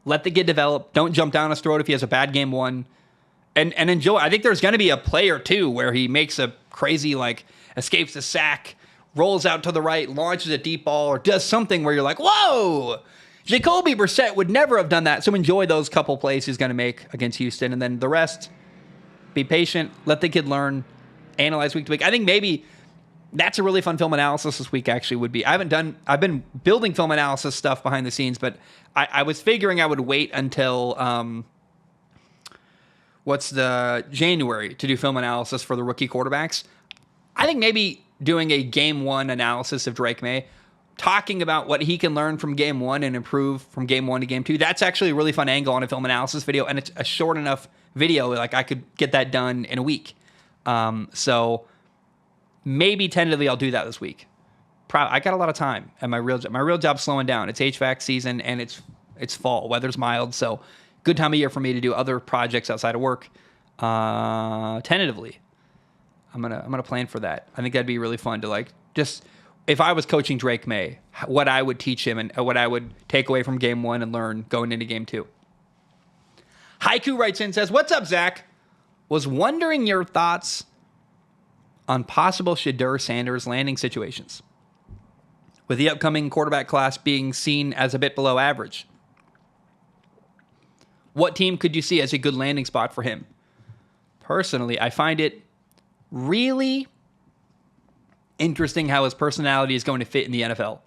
let the kid develop. Don't jump down his throat if he has a bad game one. And enjoy. I think there's going to be a play or two where he makes a crazy, escapes a sack, rolls out to the right, launches a deep ball, or does something where you're like, whoa! Jacoby Brissett would never have done that. So enjoy those couple plays he's going to make against Houston. And then the rest, be patient, let the kid learn, analyze week to week. I think maybe that's a really fun film analysis this week actually would be. I've been building film analysis stuff behind the scenes, but I was figuring I would wait until January to do film analysis for the rookie quarterbacks. I think maybe doing a game one analysis of Drake Maye, talking about what he can learn from game one and improve from game one to game two. That's actually a really fun angle on a film analysis video, and it's a short enough video, I could get that done in a week. So maybe tentatively I'll do that this week. I got a lot of time, and my real job's slowing down. It's HVAC season, and it's fall. Weather's mild, so good time of year for me to do other projects outside of work. Tentatively, I'm gonna plan for that. I think that'd be really fun to just, if I was coaching Drake Maye, what I would teach him and what I would take away from game one and learn going into game two. Haiku writes in and says, "What's up, Zach? Was wondering your thoughts on possible Shadeur Sanders landing situations, with the upcoming quarterback class being seen as a bit below average. What team could you see as a good landing spot for him? Personally, I find it really interesting how his personality is going to fit in the NFL.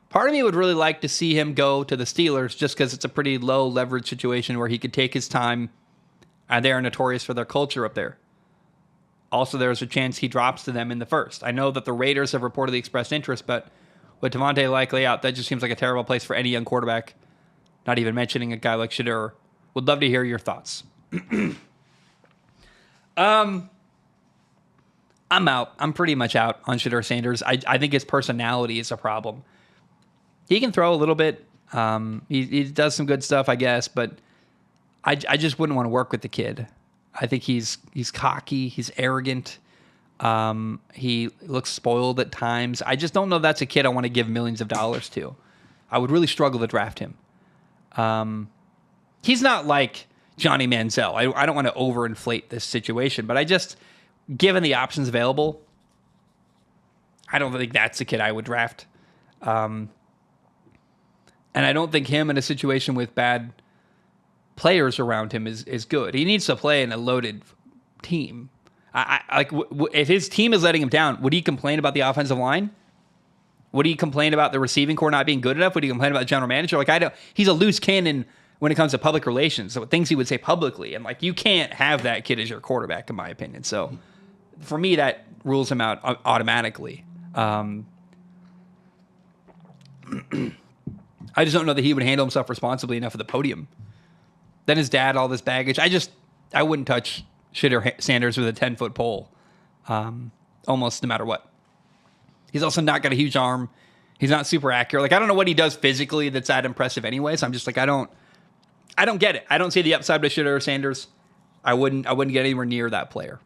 Part of me would really like to see him go to the Steelers just because it's a pretty low leverage situation where he could take his time, and they are notorious for their culture up there. Also, there's a chance he drops to them in the first. I know that the Raiders have reportedly expressed interest, but with Devontae likely out, that just seems like a terrible place for any young quarterback, not even mentioning a guy like Shadeur. Would love to hear your thoughts." I'm out. I'm pretty much out on Shadeur Sanders. I think his personality is a problem. He can throw a little bit. He does some good stuff, I guess, but I just wouldn't want to work with the kid. I think he's cocky. He's arrogant. He looks spoiled at times. I just don't know that's a kid I want to give millions of dollars to. I would really struggle to draft him. He's not like Johnny Manziel. I don't want to overinflate this situation, but given the options available, I don't think that's the kid I would draft. And I don't think him in a situation with bad players around him is good. He needs to play in a loaded team. If his team is letting him down, would he complain about the offensive line? Would he complain about the receiving core not being good enough? Would he complain about the general manager? He's a loose cannon when it comes to public relations. So things he would say publicly, and you can't have that kid as your quarterback, in my opinion. So for me, that rules him out automatically. I just don't know that he would handle himself responsibly enough at the podium. Then his dad, all this baggage. I wouldn't touch Shadeur Sanders with a 10-foot pole, almost no matter what. He's also not got a huge arm. He's not super accurate. I don't know what he does physically that's that impressive anyway. So I'm just I don't get it. I don't see the upside with Shadeur Sanders. I wouldn't get anywhere near that player.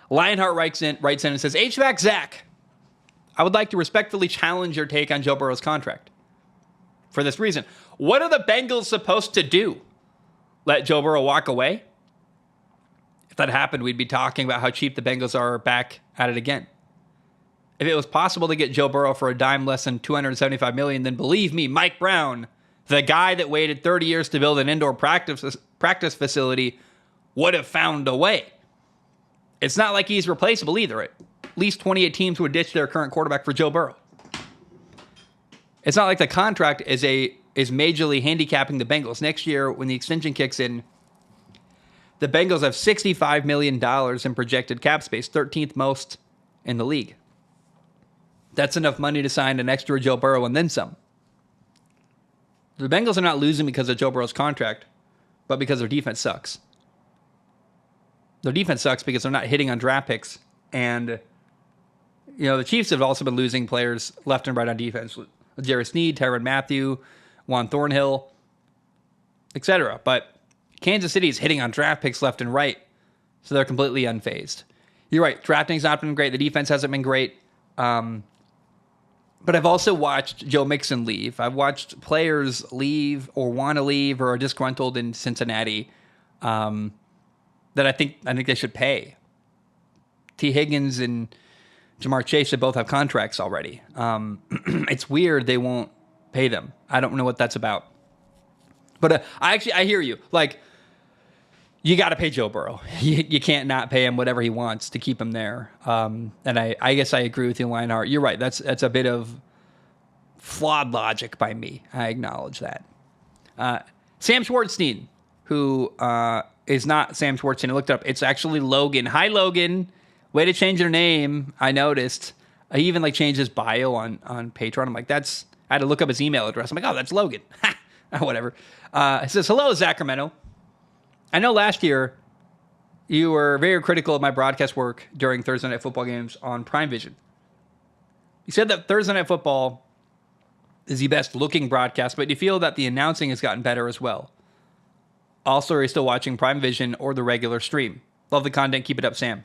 Lionheart writes in and says, HVAC Zach, I would like to respectfully challenge your take on Joe Burrow's contract. For this reason, what are the Bengals supposed to do? Let Joe Burrow walk away? If that happened, we'd be talking about how cheap the Bengals are back at it again. If it was possible to get Joe Burrow for a dime less than $275 million, then believe me, Mike Brown, the guy that waited 30 years to build an indoor practice facility, would have found a way. It's not like he's replaceable either. At least 28 teams would ditch their current quarterback for Joe Burrow. It's not like the contract is majorly handicapping the Bengals. Next year, when the extension kicks in, the Bengals have $65 million in projected cap space, 13th most in the league. That's enough money to sign an extra Joe Burrow and then some. The Bengals are not losing because of Joe Burrow's contract, but because their defense sucks. Their defense sucks because they're not hitting on draft picks. And, the Chiefs have also been losing players left and right on defense. Jerry Sneed, Tyrann Mathieu, Juan Thornhill, etc. But Kansas City is hitting on draft picks left and right, so they're completely unfazed. You're right. Drafting's not been great. The defense hasn't been great. But I've also watched Joe Mixon leave. I've watched players leave or want to leave or are disgruntled in Cincinnati that I think they should pay. T. Higgins and Jamar Chase, they both have contracts already. It's weird they won't pay them. I don't know what that's about. But I hear you. You got to pay Joe Burrow. You can't not pay him whatever he wants to keep him there. And I guess I agree with you, Lionheart. You're right. That's a bit of flawed logic by me. I acknowledge that. Sam Schwartzstein, who is not Sam Schwartzstein. I looked it up. It's actually Logan. Hi, Logan. Way to change your name. I noticed. He even changed his bio on Patreon. I'm I had to look up his email address. I'm oh, that's Logan. Whatever. It says, hello, Sacramento. I know last year you were very critical of my broadcast work during Thursday Night Football games on Prime Vision. You said that Thursday Night Football is the best looking broadcast, but you feel that the announcing has gotten better as well. Also, are you still watching Prime Vision or the regular stream? Love the content. Keep it up, Sam.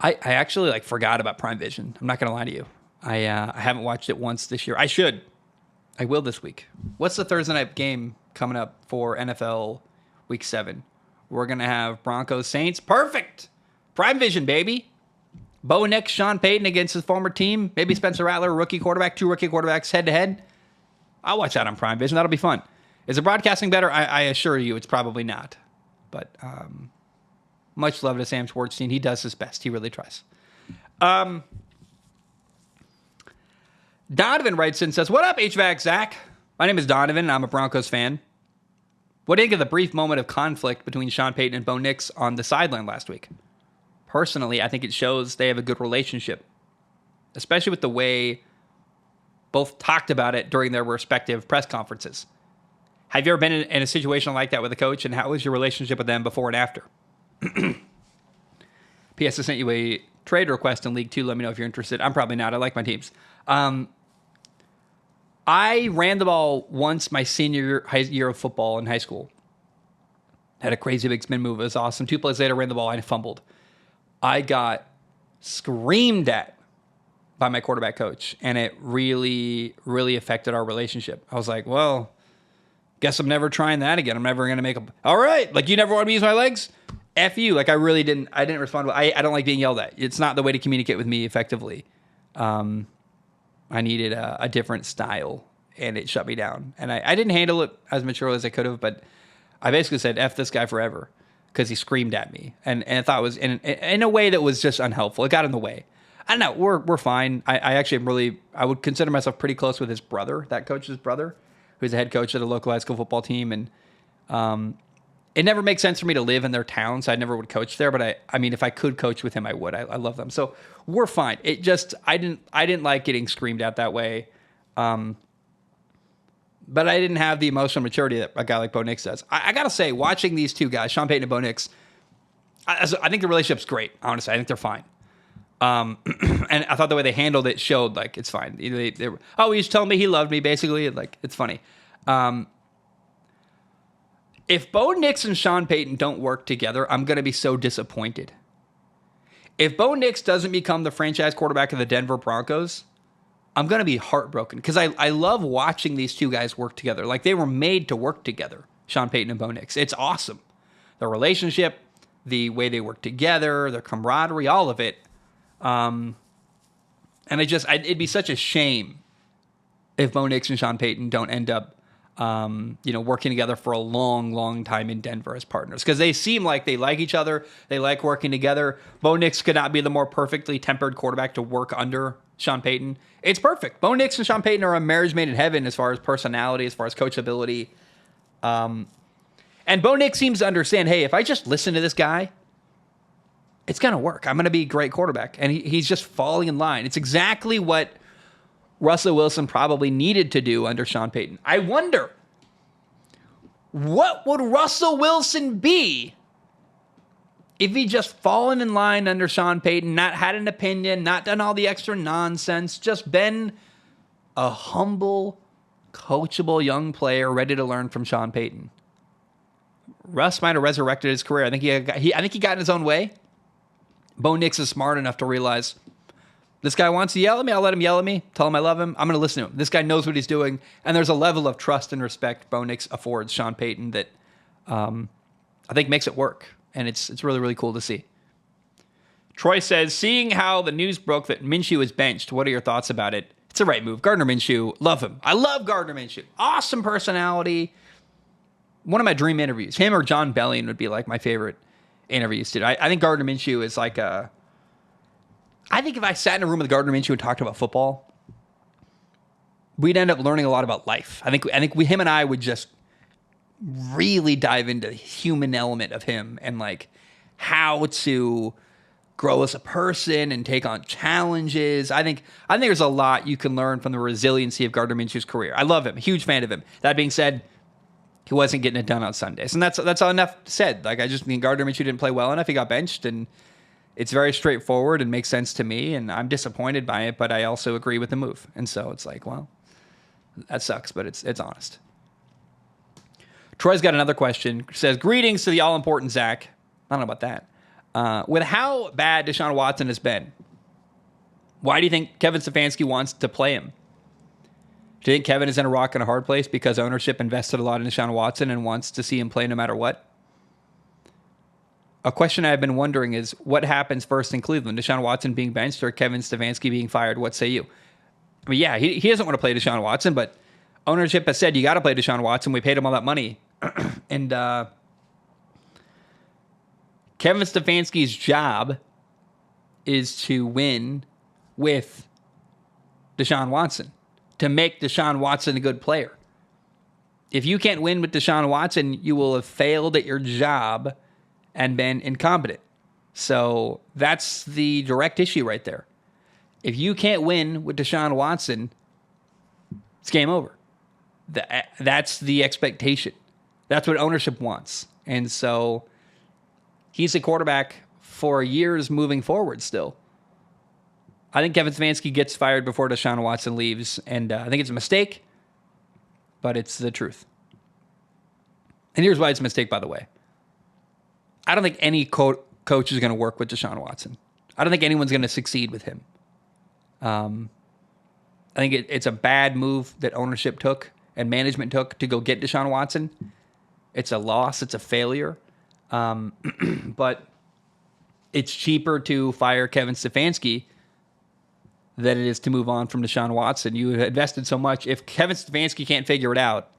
I actually forgot about Prime Vision. I'm not going to lie to you. I haven't watched it once this year. I should. I will this week. What's the Thursday night game coming up for NFL Week 7? We're going to have Broncos Saints. Perfect. Prime Vision, baby. Bo Nix, Sean Payton against his former team. Maybe Spencer Rattler, rookie quarterback, 2 rookie quarterbacks head-to-head. I'll watch that on Prime Vision. That'll be fun. Is the broadcasting better? I assure you it's probably not. But much love to Sam Schwartzstein. He does his best. He really tries. Donovan writes in and says, what up, HVAC Zach? My name is Donovan, and I'm a Broncos fan. What do you think of the brief moment of conflict between Sean Payton and Bo Nix on the sideline last week? Personally, I think it shows they have a good relationship, especially with the way both talked about it during their respective press conferences. Have you ever been in a situation like that with a coach, and how was your relationship with them before and after? P.S. I sent you a trade request in League 2. Let me know if you're interested. I'm probably not. I like my teams. I ran the ball once my senior year of football in high school. Had a crazy big spin move. It was awesome. 2 plays later, ran the ball. I fumbled. I got screamed at by my quarterback coach, and it really, really affected our relationship. I was like, well, guess I'm never trying that again. I'm never going to make a... All right. You never want me to use my legs? F you. I didn't respond. I don't like being yelled at. It's not the way to communicate with me effectively. I needed a different style. and it shut me down. And I didn't handle it as maturely as I could have, but I basically said, F this guy forever, because he screamed at me. And I thought it was in a way that was just unhelpful. It got in the way. I don't know. We're fine. I actually am really, I would consider myself pretty close with his brother, that coach's brother, who's the head coach at a local high school football team. And it never makes sense for me to live in their town, so I never would coach there. But I mean, if I could coach with him, I would. I love them. So we're fine. It just, I didn't like getting screamed at that way. But I didn't have the emotional maturity that a guy like Bo Nix does. I got to say, watching these two guys, Sean Payton and Bo Nix, I think the relationship's great, honestly. I think they're fine. And I thought the way they handled it showed, like, it's fine. They were, he's telling me he loved me, basically. Like, it's funny. If Bo Nix and Sean Payton don't work together, I'm going to be so disappointed. If Bo Nix doesn't become the franchise quarterback of the Denver Broncos, I'm going to be heartbroken, because I love watching these two guys work together. Like, they were made to work together, Sean Payton and Bo Nix. It's awesome. Their relationship, the way they work together, their camaraderie, all of it. And it'd be such a shame if Bo Nix and Sean Payton don't end up, working together for a long, long time in Denver as partners, because they seem like they like each other. They like working together. Bo Nix could not be the more perfectly tempered quarterback to work under Sean Payton. It's perfect. Bo Nix and Sean Payton are a marriage made in heaven as far as personality, as far as coachability. And Bo Nix seems to understand, hey, if I just listen to this guy, it's going to work. I'm going to be a great quarterback. And he's just falling in line. It's exactly what Russell Wilson probably needed to do under Sean Payton. I wonder, what would Russell Wilson be if he just fallen in line under Sean Payton, not had an opinion, not done all the extra nonsense, just been a humble, coachable young player ready to learn from Sean Payton? Russ might have resurrected his career. I think he got in his own way. Bo Nix is smart enough to realize, this guy wants to yell at me, I'll let him yell at me. Tell him I love him. I'm going to listen to him. This guy knows what he's doing. And there's a level of trust and respect Bo Nix affords Sean Payton that I think makes it work. And it's really, really cool to see. Troy says, seeing how the news broke that Minshew is benched, what are your thoughts about it? It's a right move. Gardner Minshew, love him. I love Gardner Minshew. Awesome personality. One of my dream interviews. Him or John Bellion would be like my favorite interviews today. I think Gardner Minshew is like I think if I sat in a room with Gardner Minshew and talked about football, we'd end up learning a lot about life. I think him and I would just really dive into the human element of him and like how to grow as a person and take on challenges. I think there's a lot you can learn from the resiliency of Gardner Minshew's career. I love him, huge fan of him. That being said, he wasn't getting it done on Sundays, and that's all enough said. Like, I just mean Gardner Minshew didn't play well enough. He got benched, and it's very straightforward and makes sense to me, and I'm disappointed by it, but I also agree with the move. And so it's like, well, that sucks, but it's honest. Troy's got another question. Says, greetings to the all-important Zach. I don't know about that. With how bad Deshaun Watson has been, why do you think Kevin Stefanski wants to play him? Do you think Kevin is in a rock and a hard place because ownership invested a lot in Deshaun Watson and wants to see him play no matter what? A question I've been wondering is, what happens first in Cleveland? Deshaun Watson being benched or Kevin Stefanski being fired? What say you? I mean, yeah, he doesn't want to play Deshaun Watson, but ownership has said, you got to play Deshaun Watson. We paid him all that money. And Kevin Stefanski's job is to win with Deshaun Watson, to make Deshaun Watson a good player. If you can't win with Deshaun Watson, you will have failed at your job and been incompetent. So that's the direct issue right there. If you can't win with Deshaun Watson, it's game over. That's the expectation. That's what ownership wants. And so he's a quarterback for years moving forward still. I think Kevin Stefanski gets fired before Deshaun Watson leaves, and I think it's a mistake, but it's the truth. And here's why it's a mistake, by the way. I don't think any coach is going to work with Deshaun Watson. I don't think anyone's going to succeed with him. I think it's a bad move that ownership took and management took to go get Deshaun Watson. It's a loss. It's a failure. But it's cheaper to fire Kevin Stefanski than it is to move on from Deshaun Watson. You invested so much. If Kevin Stefanski can't figure it out,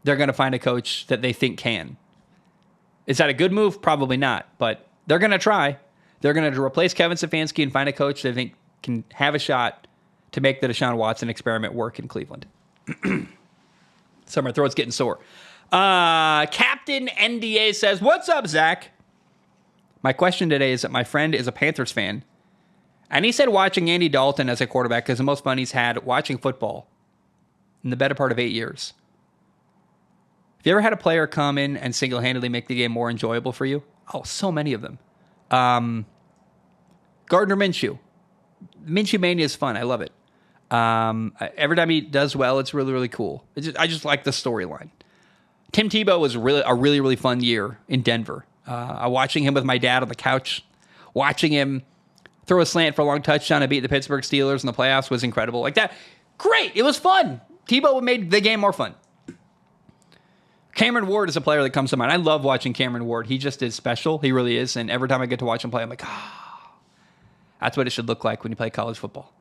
they're going to find a coach that they think can. Is that a good move? Probably not, but they're going to try. They're going to replace Kevin Stefanski and find a coach they think can have a shot to make the Deshaun Watson experiment work in Cleveland. So my throat's getting sore. Captain NDA says, "What's up, Zach? My question today is that my friend is a Panthers fan, and he said watching Andy Dalton as a quarterback is the most fun he's had watching football in the better part of 8 years. Have you ever had a player come in and single-handedly make the game more enjoyable for you? Oh, so many of them. Gardner Minshew. Minshew Mania is fun. I love it. Every time he does well, it's really, really cool. I just like the storyline. Tim Tebow was a really, really fun year in Denver. Watching him with my dad on the couch, watching him throw a slant for a long touchdown and beat the Pittsburgh Steelers in the playoffs was incredible. Like that, great. It was fun. Tebow made the game more fun. Cameron Ward is a player that comes to mind. I love watching Cameron Ward. He just is special. He really is. And every time I get to watch him play, I'm like, that's what it should look like when you play college football.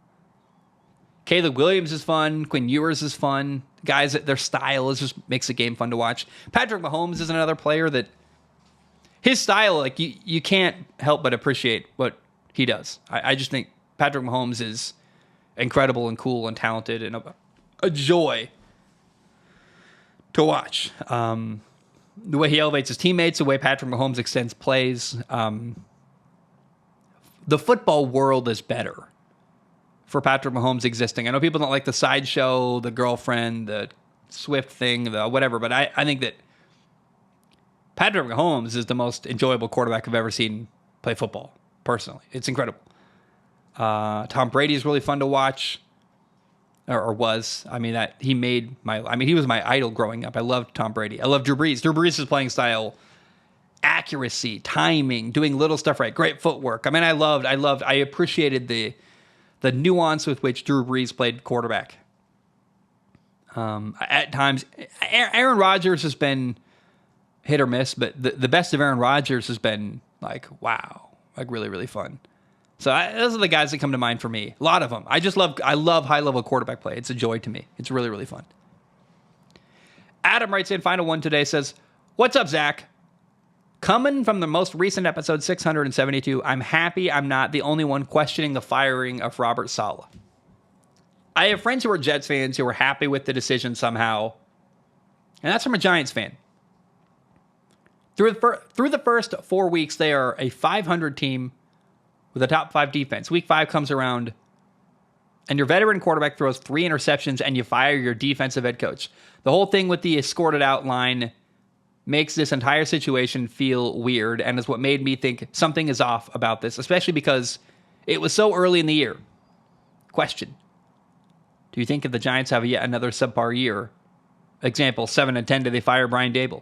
Caleb Williams is fun. Quinn Ewers is fun. Guys, their style just makes the game fun to watch. Patrick Mahomes is another player that his style, like you can't help but appreciate what he does. I just think Patrick Mahomes is incredible and cool and talented and a joy to watch. The way he elevates his teammates, the way Patrick Mahomes extends plays. The football world is better for Patrick Mahomes existing. I know people don't like the sideshow, the girlfriend, the Swift thing, the whatever, but I think that Patrick Mahomes is the most enjoyable quarterback I've ever seen play football, personally. It's incredible. Tom Brady is really fun to watch, or was. I mean, he was my idol growing up. I loved Tom Brady. I love Drew Brees. Drew Brees' playing style, accuracy, timing, doing little stuff right, great footwork. I mean, I appreciated the nuance with which Drew Brees played quarterback. At times, Aaron Rodgers has been hit or miss, but the best of Aaron Rodgers has been like, wow, like really, really fun. So those are the guys that come to mind for me. A lot of them. I love high-level quarterback play. It's a joy to me. It's really, really fun. Adam writes in, final one today, says, "What's up, Zach? Coming from the most recent episode 672, I'm happy I'm not the only one questioning the firing of Robert Saleh. I have friends who are Jets fans who are happy with the decision somehow, and that's from a Giants fan. Through the first 4 weeks, they are a 500 team with a top 5 defense. Week 5 comes around, and your veteran quarterback throws 3 interceptions, and you fire your defensive head coach. The whole thing with the escorted out line makes this entire situation feel weird and is what made me think something is off about this, especially because it was so early in the year. Question: do you think if the Giants have yet another subpar year, example 7-10, do they fire Brian Daboll?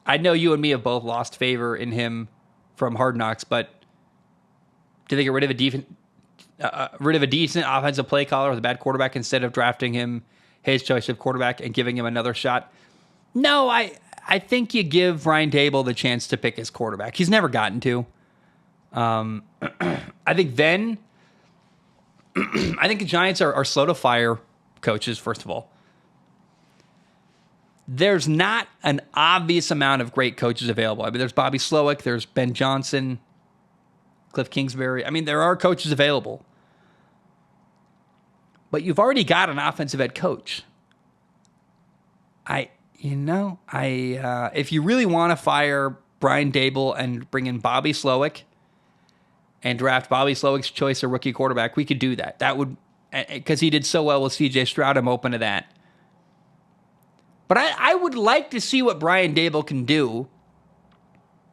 I know you and me have both lost favor in him from Hard Knocks, but do they get rid of a decent offensive play caller with a bad quarterback instead of drafting him his choice of quarterback and giving him another shot? No, I think you give Brian Daboll the chance to pick his quarterback. He's never gotten to. I think the Giants are slow to fire coaches, first of all. There's not an obvious amount of great coaches available. I mean, there's Bobby Slowick, there's Ben Johnson, Cliff Kingsbury. I mean, there are coaches available. But you've already got an offensive head coach. If you really want to fire Brian Daboll and bring in Bobby Slowick and draft Bobby Slowick's choice of rookie quarterback, we could do that. That would, because he did so well with C.J. Stroud, I'm open to that. But I would like to see what Brian Daboll can do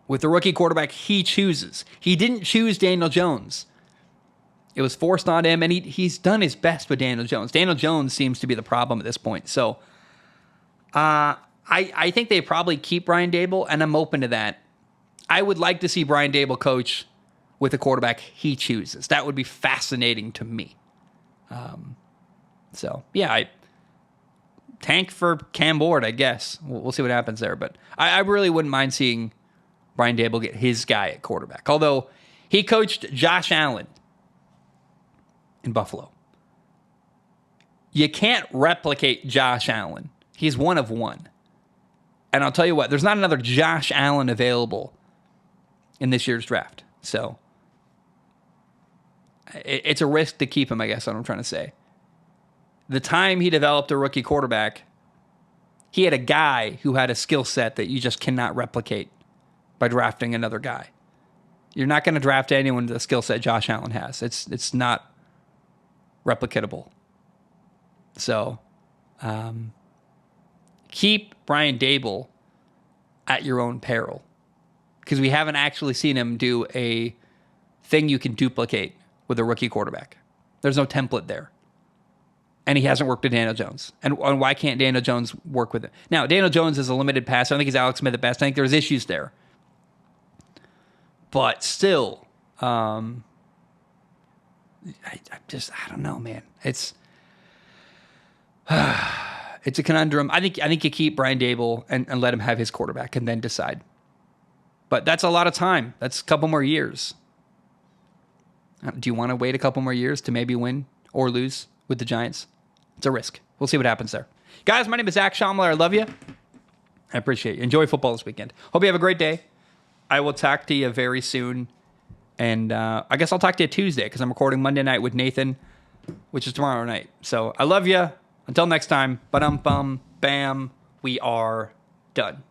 with the rookie quarterback he chooses. He didn't choose Daniel Jones. It was forced on him, and he's done his best with Daniel Jones. Daniel Jones seems to be the problem at this point. So I think they probably keep Brian Daboll, and I'm open to that. I would like to see Brian Daboll coach with a quarterback he chooses. That would be fascinating to me. I tank for Cam Ward, I guess. We'll see what happens there. But I really wouldn't mind seeing Brian Daboll get his guy at quarterback. Although he coached Josh Allen in Buffalo. You can't replicate Josh Allen. He's one of one. And I'll tell you what, there's not another Josh Allen available in this year's draft. So it's a risk to keep him, I guess, is what I'm trying to say. The time he developed a rookie quarterback, he had a guy who had a skill set that you just cannot replicate by drafting another guy. You're not going to draft anyone with the skill set Josh Allen has. It's not replicatable. So keep Brian Daboll at your own peril, because we haven't actually seen him do a thing you can duplicate with a rookie quarterback. There's no template there. And he hasn't worked with Daniel Jones. And why can't Daniel Jones work with it? Now, Daniel Jones is a limited passer. I think he's Alex Smith at best. I think there's issues there. But still, I don't know, man. It's a conundrum. I think you keep Brian Daboll and let him have his quarterback and then decide. But that's a lot of time. That's a couple more years. Do you want to wait a couple more years to maybe win or lose with the Giants? It's a risk. We'll see what happens there. Guys, my name is Zach Schomler. I love you. I appreciate you. Enjoy football this weekend. Hope you have a great day. I will talk to you very soon. And I guess I'll talk to you Tuesday, because I'm recording Monday night with Nathan, which is tomorrow night. So I love you. Until next time, ba-dum-bum, bam, we are done.